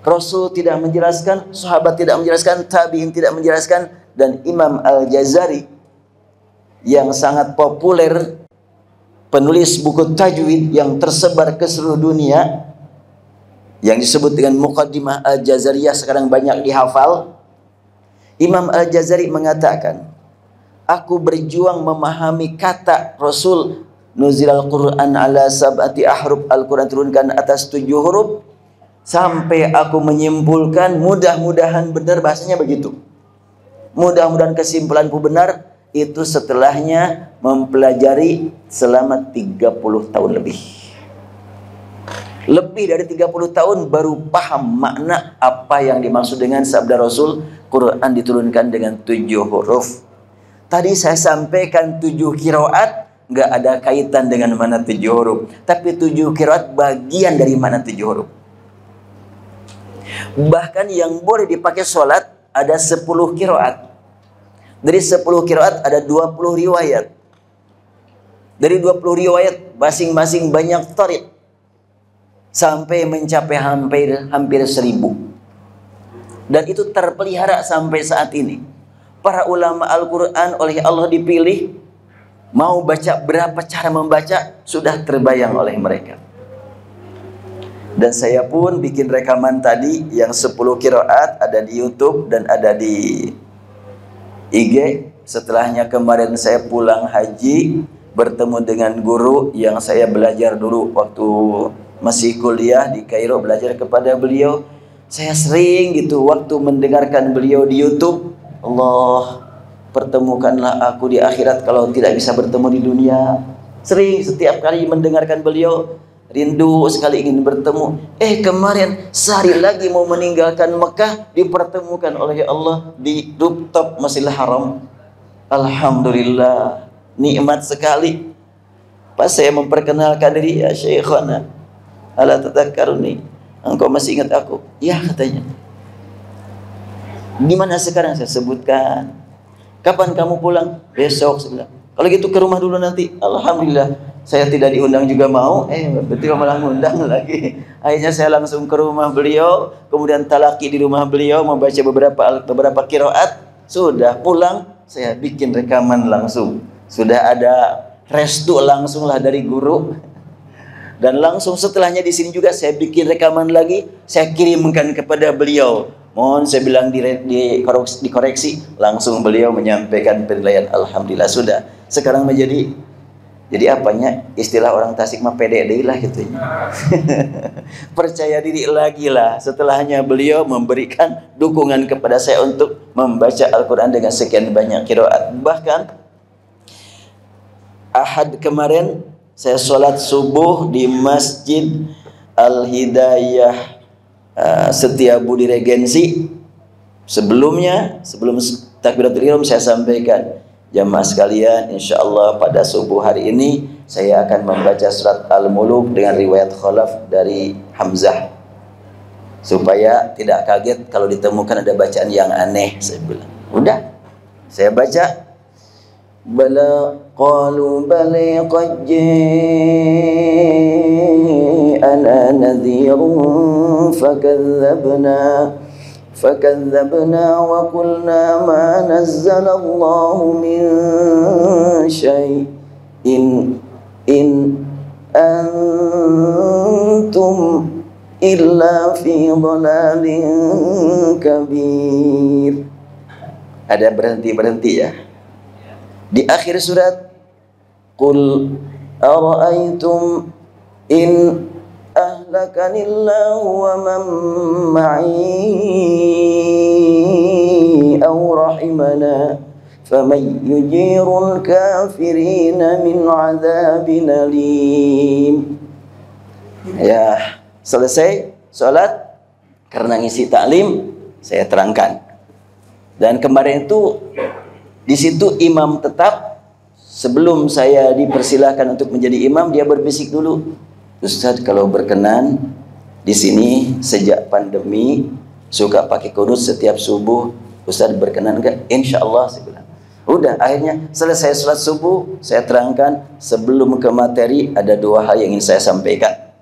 Rasul tidak menjelaskan, sahabat tidak menjelaskan, tabi'in tidak menjelaskan, dan Imam Al-Jazari yang sangat populer, penulis buku tajwid yang tersebar ke seluruh dunia, yang disebut dengan Muqaddimah Al-Jazariyah, sekarang banyak dihafal. Imam Al-Jazari mengatakan, aku berjuang memahami kata Rasul Nuzilal Quran ala sab'ati ahruf, Al-Quran turunkan atas 7 huruf, sampai aku menyimpulkan, mudah-mudahan benar bahasanya begitu, mudah-mudahan kesimpulanku benar. Itu setelahnya mempelajari selama 30 tahun lebih. Lebih dari 30 tahun baru paham makna apa yang dimaksud dengan sabda Rasul, Quran diturunkan dengan 7 huruf. Tadi saya sampaikan 7 qiraat, nggak ada kaitan dengan mana 7 huruf. Tapi 7 qiraat bagian dari mana 7 huruf. Bahkan yang boleh dipakai sholat ada 10 qiraat. Dari 10 qiraat ada 20 riwayat. Dari 20 riwayat masing-masing banyak tariq, sampai mencapai hampir 1000. Dan itu terpelihara sampai saat ini. Para ulama Al-Quran oleh Allah dipilih, mau baca berapa cara membaca sudah terbayang oleh mereka. Dan saya pun bikin rekaman tadi yang 10 qiraat, ada di YouTube dan ada di IG. Setelahnya kemarin saya pulang haji, bertemu dengan guru yang saya belajar dulu waktu masih kuliah di Kairo, belajar kepada beliau. Saya sering gitu waktu mendengarkan beliau di YouTube, Allah pertemukanlah aku di akhirat kalau tidak bisa bertemu di dunia. Sering setiap kali mendengarkan beliau, rindu sekali ingin bertemu. Kemarin sehari lagi mau meninggalkan Mekah, dipertemukan oleh Allah di rooftop Masjidil Haram. Alhamdulillah, nikmat sekali. Pas saya memperkenalkan diri, ya Syekhana, ala tadhakkaruni, engkau masih ingat aku? Ya, katanya. Di mana sekarang? Saya sebutkan. Kapan kamu pulang? Besok, saya bilang. Kalau gitu ke rumah dulu nanti. Alhamdulillah, saya tidak diundang juga mau. Betul malah ngundang lagi. Akhirnya saya langsung ke rumah beliau, kemudian talaki di rumah beliau, membaca beberapa qiraat. Sudah pulang, saya bikin rekaman langsung. Sudah ada restu langsung lah dari guru. Dan langsung setelahnya di sini juga saya bikin rekaman lagi, saya kirimkan kepada beliau. Mohon saya bilang dikoreksi, langsung beliau menyampaikan penilaian. Alhamdulillah sudah. Sekarang jadi apanya? Istilah orang Tasik mah pede deui lah gitu. Percaya diri lagi lah. Setelahnya beliau memberikan dukungan kepada saya untuk membaca Al-Quran dengan sekian banyak qiraat. Bahkan Ahad kemarin saya sholat subuh di Masjid Al-Hidayah Setiabudi Regensi. Sebelum takbiratul ihram saya sampaikan, jamaah sekalian, insyaallah pada subuh hari ini saya akan membaca surat Al-Muluk dengan riwayat khalaf dari Hamzah, supaya tidak kaget kalau ditemukan ada bacaan yang aneh. Saya bilang, udah, saya baca. Bala qalu bala qad ja'ana nadhirun fakadzabna wa qulna ma nazzalallahu min syai'in in antum illa fi dhalalin kabir. Ada berhenti ya. Di akhir surat, qul ara'aytum in ahlakanillahu wa man ma'i aw rahimana faman yujirul kafirina min adzabin alim. Ya, selesai salat. Karena ngisi taklim, saya terangkan. Dan kemarin itu di situ imam tetap, sebelum saya dipersilahkan untuk menjadi imam, dia berbisik dulu, Ustadz kalau berkenan di sini sejak pandemi suka pakai kunut setiap subuh, Ustadz berkenan enggak? Insya Allah, saya bilang. Udah, akhirnya selesai sholat subuh, saya terangkan. Sebelum ke materi, ada dua hal yang ingin saya sampaikan.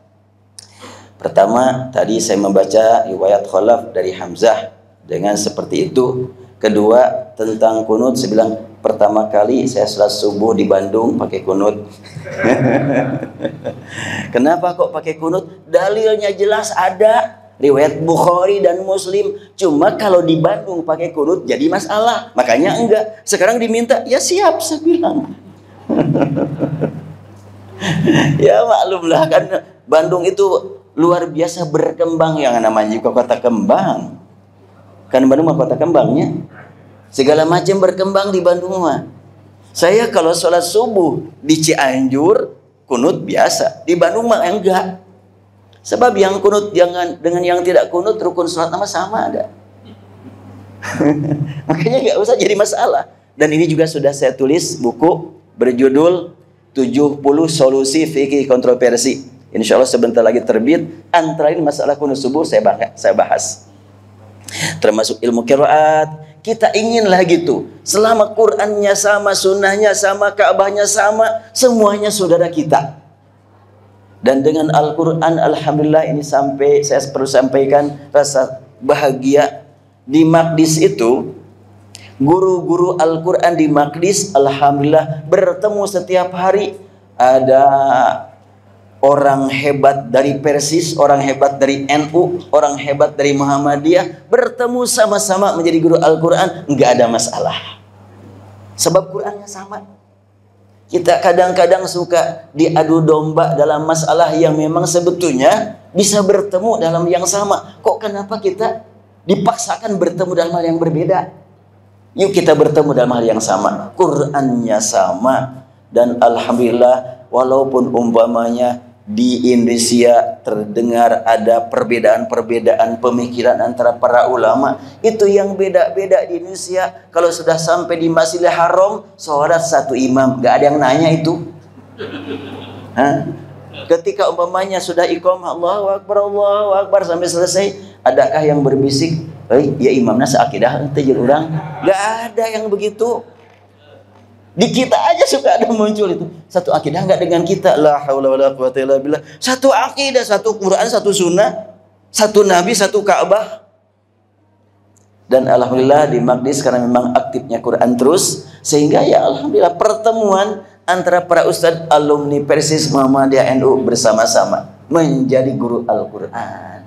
Pertama, tadi saya membaca riwayat khalaf dari Hamzah dengan seperti itu. Kedua, tentang kunut, saya bilang pertama kali saya sholat subuh di Bandung pakai kunut. Kenapa kok pakai kunut? Dalilnya jelas ada, riwayat Bukhari dan Muslim. Cuma kalau di Bandung pakai kunut jadi masalah, makanya enggak. Sekarang diminta, ya siap, saya bilang. Ya maklumlah, kan Bandung itu luar biasa berkembang, yang namanya juga kota kembang. Kan Bandung mah kota kembangnya, segala macam berkembang di Bandung mah. Saya kalau sholat subuh di Cianjur kunut biasa, di Bandung mah enggak. Sebab yang kunut dengan yang tidak kunut rukun sholat sama ada. Makanya nggak usah jadi masalah. Dan ini juga sudah saya tulis buku berjudul 70 Solusi Fikih Kontroversi. Insya Allah sebentar lagi terbit. Antara ini masalah kunut subuh saya bahas. Termasuk ilmu qiraat. Kita inginlah gitu, selama Qur'annya sama, sunnahnya sama, Ka'bahnya sama, semuanya saudara kita. Dan dengan Al-Quran, alhamdulillah, ini saya perlu sampaikan rasa bahagia. Di Maqdis itu, guru-guru Al-Quran di Maqdis, alhamdulillah, bertemu setiap hari. Ada orang hebat dari Persis, orang hebat dari NU, orang hebat dari Muhammadiyah, bertemu sama-sama menjadi guru Al-Quran, nggak ada masalah. Sebab Qurannya sama. Kita kadang-kadang suka diadu domba dalam masalah yang memang sebetulnya bisa bertemu dalam yang sama. Kok kenapa kita dipaksakan bertemu dalam hal yang berbeda? Yuk kita bertemu dalam hal yang sama. Qurannya sama. Dan alhamdulillah, walaupun umpamanya di Indonesia terdengar ada perbedaan-perbedaan pemikiran antara para ulama. Itu yang beda-beda di Indonesia. Kalau sudah sampai di Masjidil Haram, sholat satu imam, gak ada yang nanya itu. Hah? Ketika umpamanya sudah iqamah Allahu Akbar sampai selesai, adakah yang berbisik, ya imamnya seakidah tejir orang? Gak ada yang begitu. Di kita aja suka ada muncul itu. Satu akidah enggak dengan kita. La haula wala quwata illa billah. Satu akidah, satu Quran, satu sunnah, satu nabi, satu Ka'bah. Dan alhamdulillah di Magdis karena memang aktifnya Quran terus, sehingga ya alhamdulillah pertemuan antara para ustadz alumni Persis Muhammadiyah NU bersama-sama menjadi guru Al-Quran.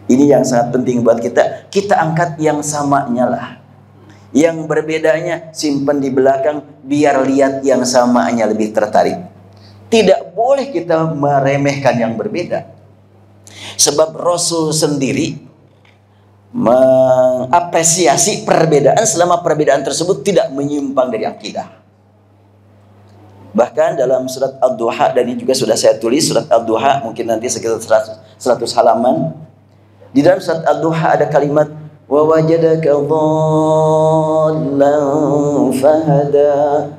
Ini yang sangat penting buat kita. Kita angkat yang samanya lah. Yang berbedanya simpan di belakang, biar lihat yang samanya lebih tertarik. Tidak boleh kita meremehkan yang berbeda. Sebab Rasul sendiri mengapresiasi perbedaan selama perbedaan tersebut tidak menyimpang dari akidah. Bahkan dalam surat Ad-Duha, dan ini juga sudah saya tulis, surat Ad-Duha mungkin nanti sekitar 100 halaman. Di dalam surat Ad-Duha ada kalimat wa wajadaka dhallan fahada,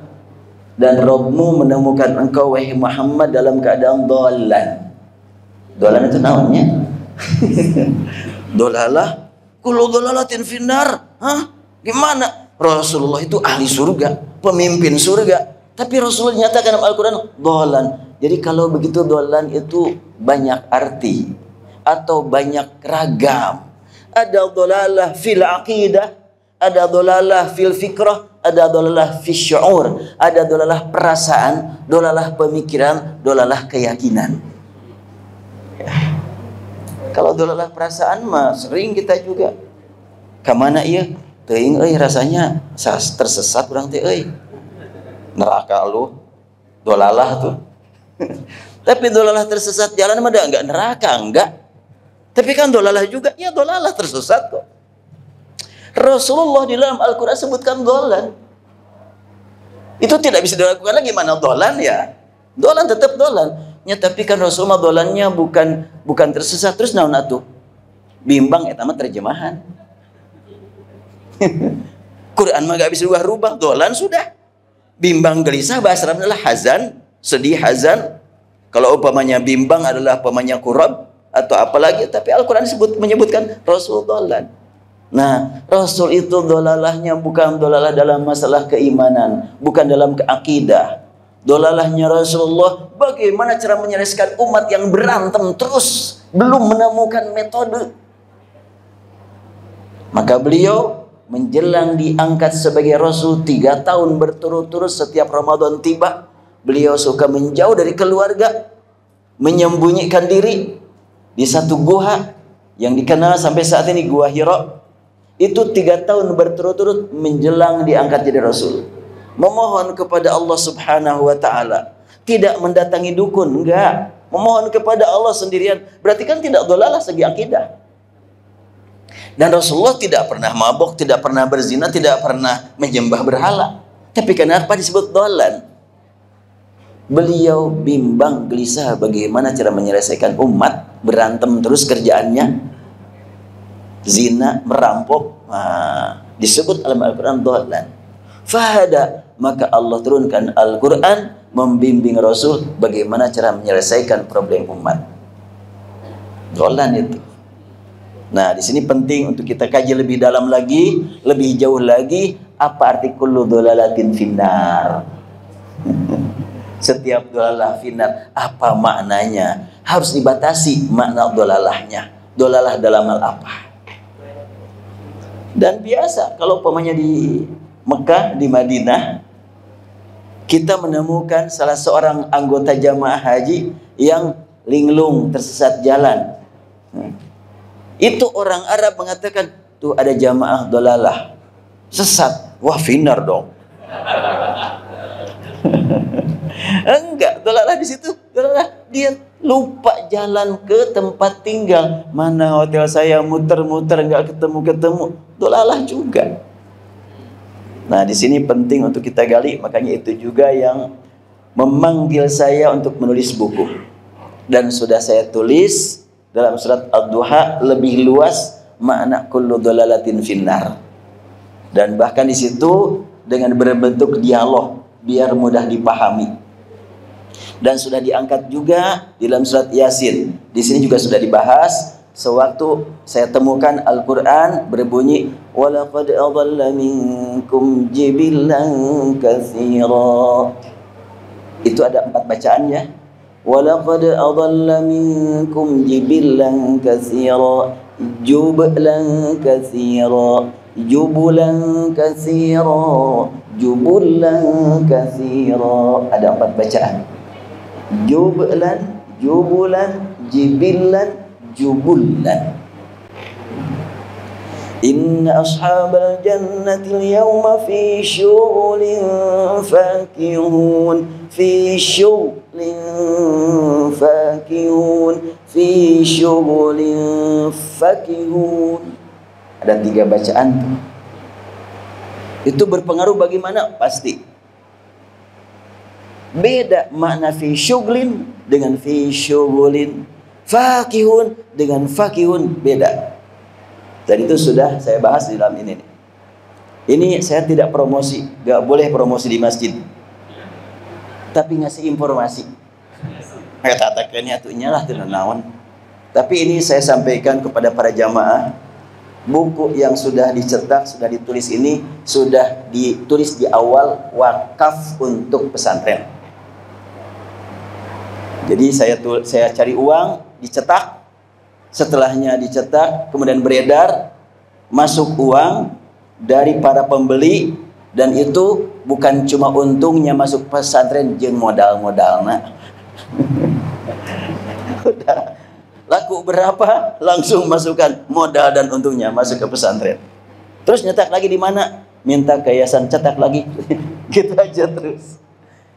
dan Rabbmu menemukan engkau wahai Muhammad dalam keadaan dhallan. Dhallan itu namanya dolalah, kullu dhalalatin finnar. Hah? Gimana? Rasulullah itu ahli surga, pemimpin surga, tapi Rasulullah nyatakan dalam Al-Quran dhallan. Jadi kalau begitu dhallan itu banyak arti atau banyak ragam. Ada dhalalah fil aqidah, ada dhalalah fil fikrah, ada dhalalah fil syu'ur, ada dhalalah perasaan, dhalalah pemikiran, dhalalah keyakinan. Ya. Kalau dhalalah perasaan mah sering kita juga. Kamana ieu? Teuing euy rasanya tersesat urang teh euy. Neraka lu. Dhalalah tuh. Tapi dhalalah tersesat jalan mah enggak neraka, enggak. Tapi kan dolalah juga, ya dolalah tersesat kok. Rasulullah di dalam Al-Quran sebutkan dolan. Itu tidak bisa dilakukan lagi, mana dolan ya? Dolan tetap dolan. Ya, tapi kan Rasulullah dolannya bukan tersesat. Terus naon atuh? Bimbang eta mah terjemahan. Quran mah gak bisa rubah, dolan sudah. Bimbang gelisah bahasa Arabnya adalah hazan, sedih hazan. Kalau umpamanya bimbang adalah umpamanya kurab atau apalagi, tapi Al-Quran menyebutkan Rasul dolan. Nah, Rasul itu dolalahnya bukan dolalah dalam masalah keimanan, bukan dalam keakidah. Dolalahnya Rasulullah bagaimana cara menyelesaikan umat yang berantem terus, belum menemukan metode. Maka beliau menjelang diangkat sebagai Rasul 3 tahun berturut-turut, setiap Ramadan tiba beliau suka menjauh dari keluarga, menyembunyikan diri di satu gua yang dikenal sampai saat ini Gua Hira. Itu 3 tahun berturut-turut menjelang diangkat jadi Rasul, memohon kepada Allah Subhanahu wa ta'ala, tidak mendatangi dukun, enggak, memohon kepada Allah sendirian. Berarti kan tidak dolalah segi akidah. Dan Rasulullah tidak pernah mabok, tidak pernah berzina, tidak pernah menyembah berhala. Tapi kenapa disebut dolan? Beliau bimbang gelisah bagaimana cara menyelesaikan umat berantem terus kerjaannya, zina, merampok. Nah, disebut dalam Al-Quran dolan. Fahada, maka Allah turunkan Al-Quran membimbing Rasul bagaimana cara menyelesaikan problem umat. Dolan itu. Nah, di sini penting untuk kita kaji lebih dalam lagi, lebih jauh lagi, apa arti kullu dolalatin finnar. Setiap dolalah finnar, apa maknanya? Harus dibatasi makna dolalahnya. Dolalah dalam hal apa? Dan biasa kalau umpamanya di Mekah, di Madinah, kita menemukan salah seorang anggota jamaah haji yang linglung, tersesat jalan. Itu orang Arab mengatakan, tuh ada jamaah dolalah, sesat. Wah, finnar dong. Enggak, dolalah di situ. Dolalah dia lupa jalan ke tempat tinggal. Mana hotel saya, muter-muter enggak ketemu-ketemu. Dolalah juga. Nah, di sini penting untuk kita gali, makanya itu juga yang memanggil saya untuk menulis buku. Dan sudah saya tulis dalam surat Ad-Duha lebih luas makna kullu dhalalatin finnar. Dan bahkan di situ dengan berbentuk dialog biar mudah dipahami. Dan sudah diangkat juga di dalam surat Yasin. Di sini juga sudah dibahas sewaktu saya temukan Al-Qur'an berbunyi walaqad adalla minkum jibillan katsira. Itu ada 4 bacaannya. Walaqad adalla minkum jibillan katsira jublan katsira jubulan katsira jubulan katsira. Ada 4 bacaan. Jublan, jubulan, jibillan, jubullan. Inna ashabal jannati al-yawma fi syughlin fakihun fi syughlin fakihun fi syughlin fakihun. Ada 3 bacaan tuh. Itu berpengaruh bagaimana? Pasti beda makna fi syughlin dengan fi syughlin, fakihun dengan fakihun beda. Dan itu sudah saya bahas di dalam ini. Ini saya tidak promosi, gak boleh promosi di masjid, tapi ngasih informasi. Katakannya tuh nyalah tidak naon. Tapi ini saya sampaikan kepada para jamaah. Buku yang sudah dicetak, sudah ditulis ini sudah ditulis di awal wakaf untuk pesantren. Jadi saya cari uang, dicetak, setelahnya dicetak, kemudian beredar, masuk uang dari para pembeli, dan itu bukan cuma untungnya masuk pesantren jeung modal-modalna. Udah laku berapa langsung masukkan modal dan untungnya masuk ke pesantren. Terus nyetak lagi di mana? Minta ke yayasan cetak lagi. Gitu aja terus.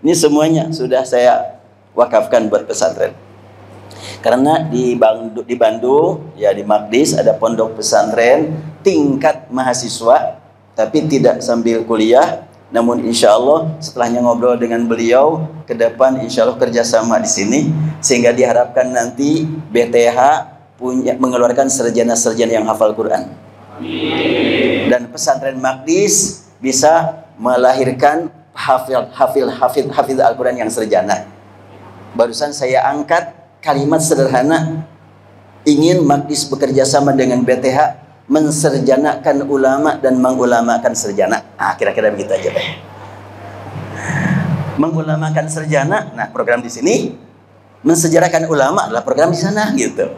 Ini semuanya sudah saya wakafkan buat pesantren. Karena di Bandung ya di Magdis ada pondok pesantren tingkat mahasiswa tapi tidak sambil kuliah. Namun insya Allah setelahnya ngobrol dengan beliau ke depan insya Allah kerjasama di sini sehingga diharapkan nanti BTH mengeluarkan sarjana-sarjana yang hafal Quran. Dan pesantren Magdis bisa melahirkan hafidh Al-Quran yang sarjana. Barusan saya angkat kalimat sederhana, ingin Magdis bekerja sama dengan BTH menserjanakan ulama dan mengulamakan sarjana. Kira-kira begitu aja deh. Mengulamakan sarjana, nah program di sini, mensejarahkan ulama adalah program di sana gitu.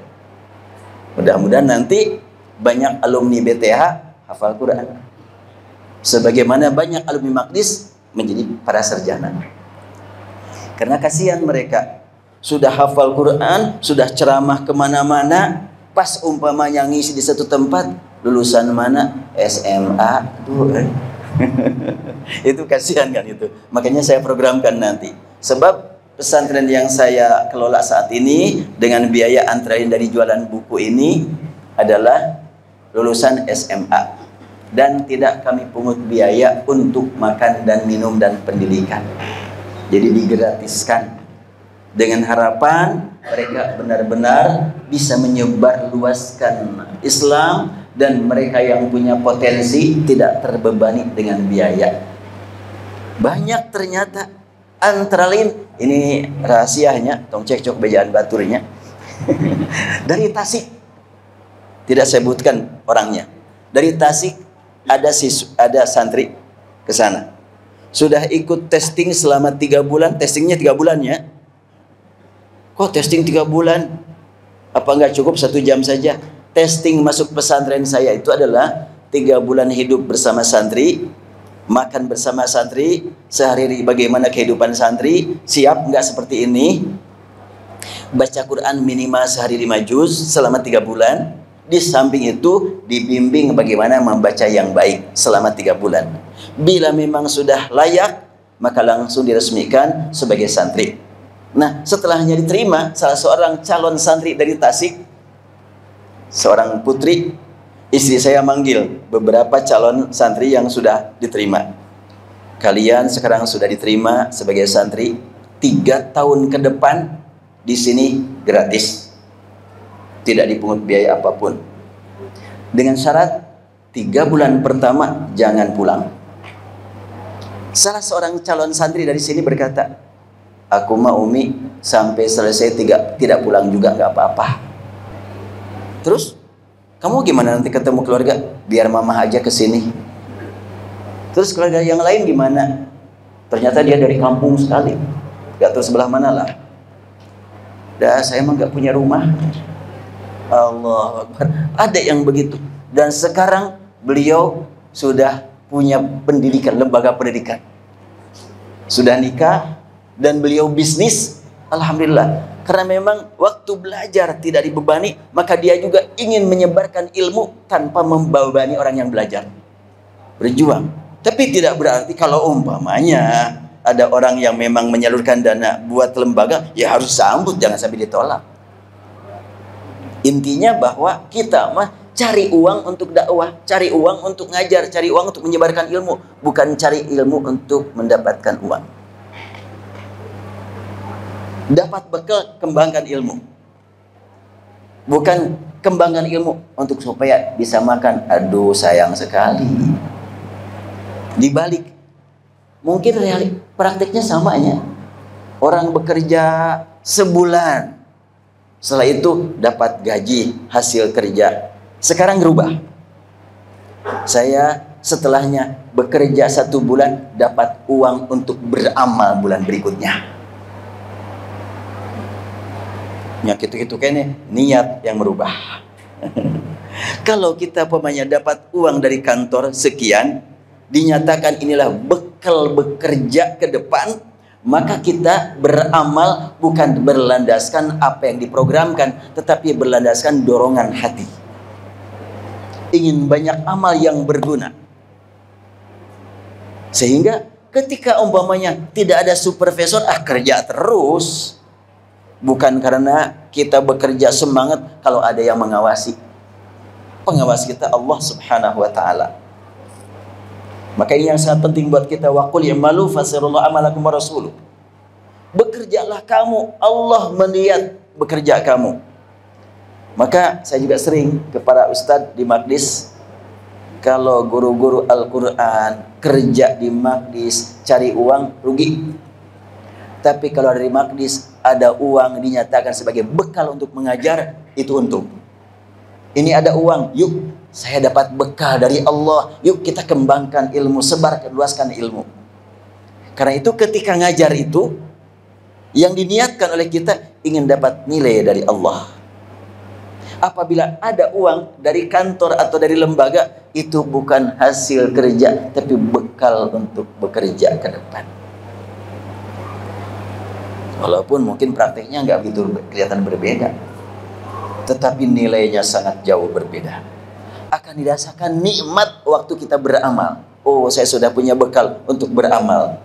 Mudah-mudahan nanti banyak alumni BTH hafal Quran. Sebagaimana banyak alumni Magdis menjadi para sarjana. Karena kasihan mereka sudah hafal Quran, sudah ceramah kemana-mana, pas umpamanya ngisi di satu tempat, lulusan mana? SMA tuh. Itu kasihan kan itu. Makanya saya programkan nanti. Sebab pesantren yang saya kelola saat ini dengan biaya antara lain dari jualan buku ini adalah lulusan SMA. Dan tidak kami pungut biaya untuk makan dan minum dan pendidikan. Jadi digratiskan dengan harapan mereka benar-benar bisa menyebar luaskan Islam dan mereka yang punya potensi tidak terbebani dengan biaya. Banyak ternyata antara lain ini rahasianya, tong cekcok bejaan baturnya. Dari Tasik, tidak saya sebutkan orangnya. Dari Tasik ada santri ke sana. Sudah ikut testing selama 3 bulan, testingnya 3 bulan ya. Kok testing 3 bulan? Apa enggak cukup 1 jam saja? Testing masuk pesantren saya itu adalah 3 bulan hidup bersama santri, makan bersama santri, sehari-hari bagaimana kehidupan santri, siap enggak seperti ini? Baca Quran minimal sehari 5 juz selama 3 bulan. Di samping itu dibimbing bagaimana membaca yang baik selama 3 bulan. Bila memang sudah layak, maka langsung diresmikan sebagai santri. Nah, setelahnya diterima salah seorang calon santri dari Tasik, seorang putri, istri saya manggil beberapa calon santri yang sudah diterima. Kalian sekarang sudah diterima sebagai santri, 3 tahun ke depan di sini gratis, tidak dipungut biaya apapun. Dengan syarat 3 bulan pertama jangan pulang. Salah seorang calon santri dari sini berkata, aku mah Umi sampai selesai tidak pulang juga nggak apa-apa. Terus kamu gimana nanti ketemu keluarga? Biar mama aja ke sini. Terus keluarga yang lain gimana? Ternyata dia dari kampung sekali, nggak tahu sebelah mana lah. Dah saya emang nggak punya rumah. Allah Akbar. Ada yang begitu. Dan sekarang beliau sudah punya pendidikan, lembaga pendidikan. Sudah nikah dan beliau bisnis. Alhamdulillah. Karena memang waktu belajar tidak dibebani, maka dia juga ingin menyebarkan ilmu tanpa membebani orang yang belajar. Berjuang. Tapi tidak berarti kalau umpamanya ada orang yang memang menyalurkan dana buat lembaga, ya harus sambut, jangan sampai ditolak. Intinya bahwa kita mah cari uang untuk dakwah, cari uang untuk ngajar, cari uang untuk menyebarkan ilmu, bukan cari ilmu untuk mendapatkan uang. Dapat bekal, kembangkan ilmu. Bukan kembangkan ilmu untuk supaya bisa makan. Aduh, sayang sekali. Dibalik, mungkin praktiknya samanya. Orang bekerja sebulan, setelah itu dapat gaji hasil kerja. Sekarang berubah. Saya setelahnya bekerja 1 bulan, dapat uang untuk beramal bulan berikutnya. Ya gitu-gitu kayaknya niat yang merubah. Kalau kita pemanya dapat uang dari kantor sekian, dinyatakan inilah bekal bekerja ke depan, maka kita beramal bukan berlandaskan apa yang diprogramkan, tetapi berlandaskan dorongan hati. Ingin banyak amal yang berguna. Sehingga ketika umpamanya tidak ada supervisor, kerja terus. Bukan karena kita bekerja semangat kalau ada yang mengawasi. Pengawas kita Allah Subhanahu wa taala. Maka ini yang sangat penting buat kita, wa qul i'malu fasirullahu amalakum wa rasuluh. Bekerjalah kamu, Allah melihat bekerja kamu. Maka saya juga sering ke para ustadz di Maqdis, kalau guru-guru Al-Quran kerja di Maqdis cari uang rugi. Tapi kalau dari Maqdis ada uang dinyatakan sebagai bekal untuk mengajar, itu untung. Ini ada uang, yuk saya dapat bekal dari Allah, yuk kita kembangkan ilmu, sebarkan, luaskan ilmu. Karena itu ketika ngajar itu, yang diniatkan oleh kita ingin dapat nilai dari Allah. Apabila ada uang dari kantor atau dari lembaga, itu bukan hasil kerja, tapi bekal untuk bekerja ke depan. Walaupun mungkin prakteknya nggak begitu kelihatan berbeda, tetapi nilainya sangat jauh berbeda. Akan dirasakan nikmat waktu kita beramal. Oh, saya sudah punya bekal untuk beramal.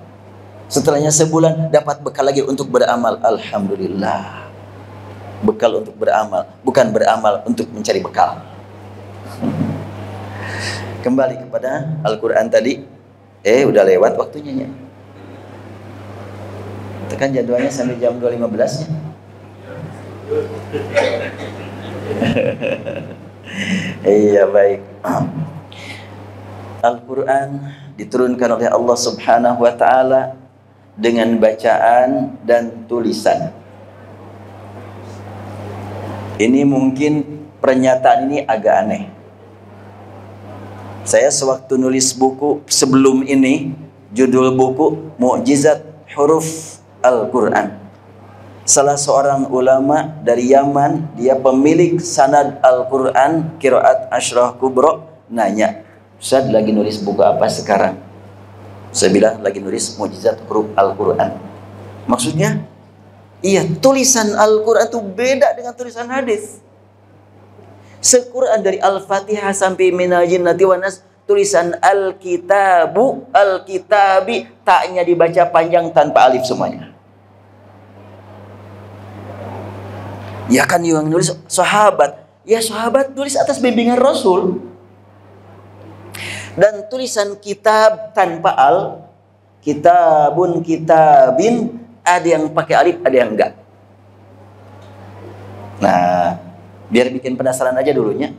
Setelahnya sebulan dapat bekal lagi untuk beramal. Alhamdulillah. Bekal untuk beramal, bukan beramal untuk mencari bekal. Kembali kepada Al-Quran tadi. Udah lewat waktunya ya. Tekan jadwalnya sampai jam 2.15 ya. Iya, baik. Al-Quran diturunkan oleh Allah Subhanahu wa ta'ala dengan bacaan dan tulisan. Ini mungkin pernyataan ini agak aneh. Saya sewaktu nulis buku sebelum ini, judul buku Mu'jizat Huruf Al-Quran. Salah seorang ulama dari Yaman, dia pemilik sanad Al-Quran, Qiraat Ashrah Kubro, nanya, Ustaz lagi nulis buku apa sekarang? Saya bilang lagi nulis Mu'jizat Huruf Al-Quran. Maksudnya, iya, tulisan Al-Quran itu beda dengan tulisan hadis. Se-Quran dari Al-Fatihah sampai Minal Jinnati wan Nas, tulisan Al-Kitabu, Al-Kitabi, taknya dibaca panjang tanpa alif semuanya. Ya kan yang nulis sahabat. Ya sahabat tulis atas bimbingan Rasul. Dan tulisan kitab tanpa al, kitabun, kitabin, ada yang pakai alif, ada yang enggak. Nah, biar bikin penasaran aja dulunya.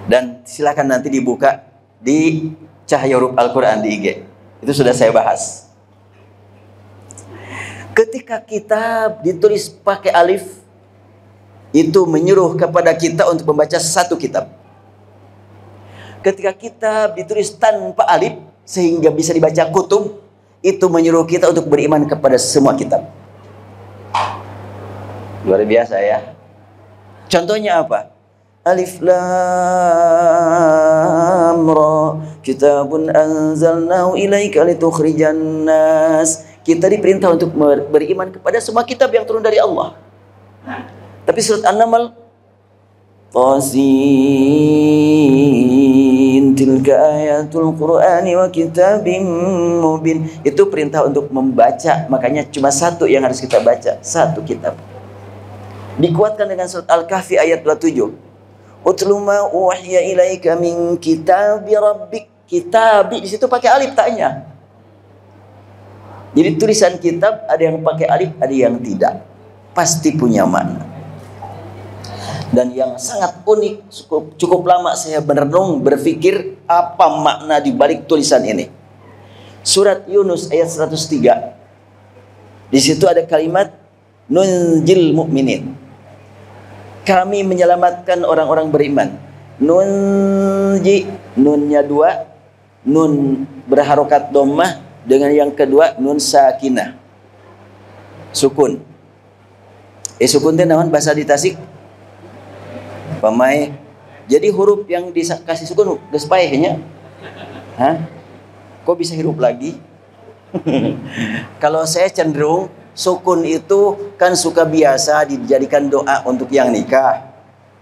Dan silakan nanti dibuka di Cahaya Huruf Al-Quran di IG. Itu sudah saya bahas. Ketika kitab ditulis pakai alif, itu menyuruh kepada kita untuk membaca satu kitab. Ketika kitab ditulis tanpa alif, sehingga bisa dibaca kutub, itu menyuruh kita untuk beriman kepada semua kitab. Luar biasa ya. Contohnya apa? Alif lam ra kitabun anzalnahu ilaika litukhrijan nas. Kita diperintah untuk beriman kepada semua kitab yang turun dari Allah. Tapi surat An-Naml, Tasin tilka ayatul Qur'ani wa kitabim mubin. Itu perintah untuk membaca, makanya cuma satu yang harus kita baca, satu kitab. Dikuatkan dengan surat Al-Kahfi ayat 27. Utlu ma uhiya ilaika min kitabi rabbik. Kitabi di situ pakai alif taknya. Jadi tulisan kitab ada yang pakai alif, ada yang tidak. Pasti punya makna. Dan yang sangat unik, cukup lama saya merenung berpikir apa makna di balik tulisan ini. Surat Yunus ayat 103. Di situ ada kalimat nunjil mu'minin. Kami menyelamatkan orang-orang beriman. Nunji, nunnya dua, nun berharokat dhammah, dengan yang kedua nun sakinah, sukun. Sukun itu naon bahasa di Tasik? Pamai. Jadi huruf yang dikasih sukun geus paehnya. Hah? Kok bisa hirup lagi? Kalau saya cenderung sukun itu kan suka biasa dijadikan doa untuk yang nikah.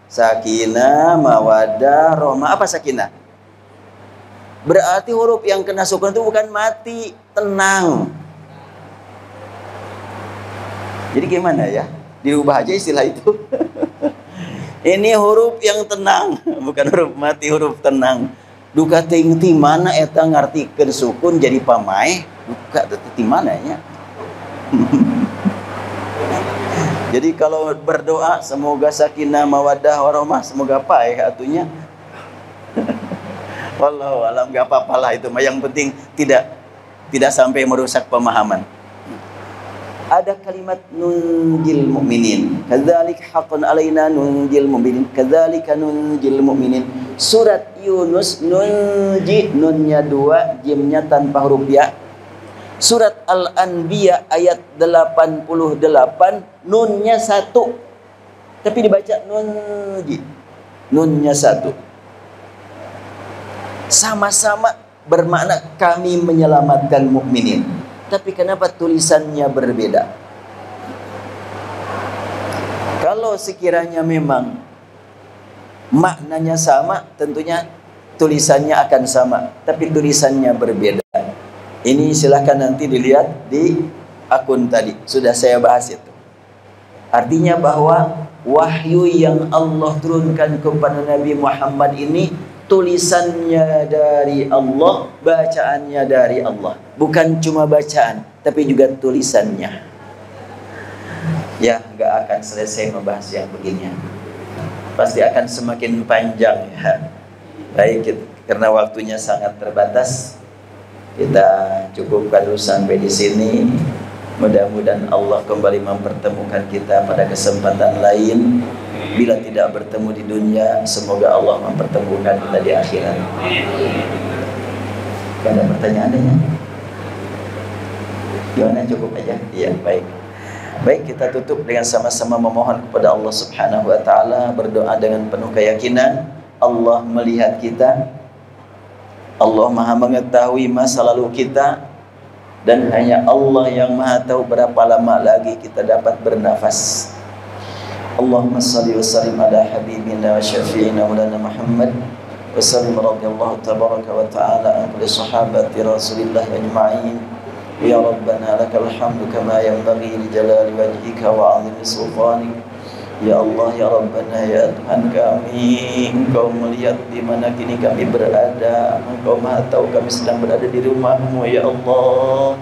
Sakinah, mawaddah, rahmah. Apa sakinah? Berarti huruf yang kena sukun itu bukan mati, tenang. Jadi gimana ya? Dirubah aja istilah itu. Ini huruf yang tenang, bukan huruf mati, huruf tenang. Duka ting mana eta ngartikeun sukun jadi pamae? Duka teh mana ya? Jadi kalau berdoa semoga sakinah mawaddah warahmah, semoga paeh atunya. Wallahu alam, enggak apa-apalah itu mah, yang penting tidak sampai merusak pemahaman. Ada kalimat nunjil mu'minin. Kadzalika haqqan alaina nunjil mu'minin. Kadzalika nunjil mu'minin. Surat Yunus nunji, nunnya dua, jimnya tanpa huruf ya. Surat Al-Anbiya ayat 88, nunnya satu, tapi dibaca nunji, nunnya satu. Sama-sama bermakna kami menyelamatkan mukminin. Tapi kenapa tulisannya berbeda? Kalau sekiranya memang maknanya sama, tentunya tulisannya akan sama, tapi tulisannya berbeda. Ini silahkan nanti dilihat di akun tadi, sudah saya bahas itu. Artinya bahwa wahyu yang Allah turunkan kepada Nabi Muhammad ini tulisannya dari Allah, bacaannya dari Allah. Bukan cuma bacaan, tapi juga tulisannya. Ya, nggak akan selesai membahas yang beginian. Pasti akan semakin panjang ya. Baik, karena waktunya sangat terbatas, kita cukupkan dulu sampai di sini. Mudah-mudahan Allah kembali mempertemukan kita pada kesempatan lain. Bila tidak bertemu di dunia, semoga Allah mempertemukan kita di akhirat. Ada pertanyaan adanya? Gimana, cukup aja? Iya, baik. Baik, kita tutup dengan sama-sama memohon kepada Allah Subhanahu wa taala, berdoa dengan penuh keyakinan Allah melihat kita. Allah Maha mengetahui masa lalu kita, dan hanya Allah yang Maha tahu berapa lama lagi kita dapat bernafas. Allahumma salli wa sallim ala habibina wa syafi'ina maulana Muhammad wa sallim radhiyallahu tabaraka wa ta'ala an kulli sahabati Rasulillah ajma'in. Ya Rabbana lakal hamdu kama yanbaghi li jalali wajhika wa 'azimi sultanik. Ya Allah, ya Rabbana, ya Tuhan kami, Engkau melihat di mana kini kami berada. Engkau Maha tahu kami sedang berada di rumah-Mu, ya Allah.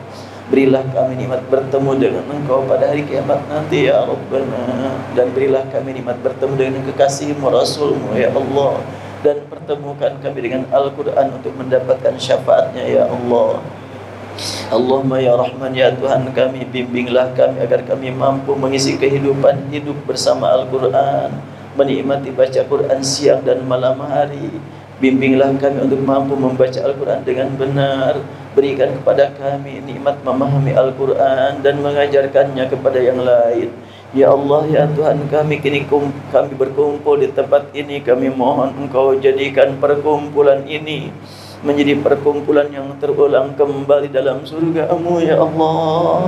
Berilah kami nikmat bertemu dengan Engkau pada hari kiamat nanti ya Rabbana. Dan berilah kami nikmat bertemu dengan kekasih-Mu, Rasul-Mu ya Allah. Dan pertemukan kami dengan Al-Quran untuk mendapatkan syafaatnya ya Allah. Allahumma ya Rahman ya Tuhan kami, bimbinglah kami agar kami mampu mengisi kehidupan hidup bersama Al-Quran, menikmati baca Quran siang dan malam hari. Bimbinglah kami untuk mampu membaca Al-Quran dengan benar. Berikan kepada kami nikmat memahami Al-Quran dan mengajarkannya kepada yang lain. Ya Allah ya Tuhan kami, kini kami berkumpul di tempat ini. Kami mohon Engkau jadikan perkumpulan ini menjadi perkumpulan yang terulang kembali dalam surga-Mu ya Allah.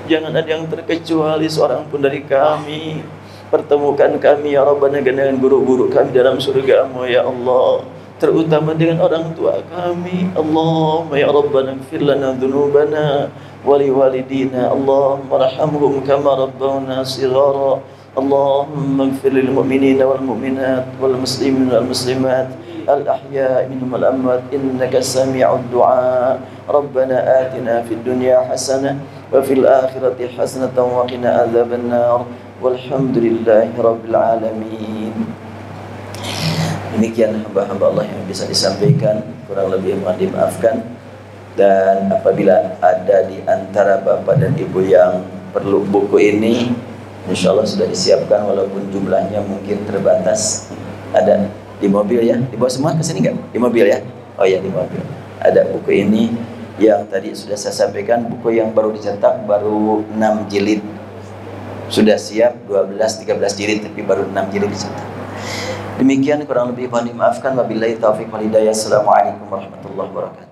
Jangan ada yang terkecuali seorang pun dari kami. Pertemukan kami ya Rabbana dengan guru-guru kami dalam surga-Mu ya Allah, terutama dengan orang tua kami. Allahumma ya Rabbana ighfir lana dhunubana wa liwalidina. Allahumma arhamhum kama rabbawna shighara. Allahumma ighfir lil mu'minina wal mu'minat wal muslimina wal muslimat al ahya'i minhum wal amwat innaka sami'ud du'a. Rabbana atina fid dunya hasanah wa fil akhirati hasanatan wa qina adzabannar. Walhamdulillahi rabbil alamin. Demikian hamba-hamba Allah yang bisa disampaikan, kurang lebih mohon dimaafkan. Dan apabila ada di antara bapak dan ibu yang perlu buku ini, insyaallah sudah disiapkan walaupun jumlahnya mungkin terbatas. Ada di mobil ya, dibawa semua ke sini enggak? Di mobil ya? Oh ya, di mobil. Ada buku ini yang tadi sudah saya sampaikan, buku yang baru dicetak, baru 6 jilid. Sudah siap 12-13 jilid tapi baru 6 jilid dicetak. Demikian kurang lebih mohon dimaafkan. Wabillahi taufiq wal hidayah. Assalamualaikum warahmatullahi wabarakatuh.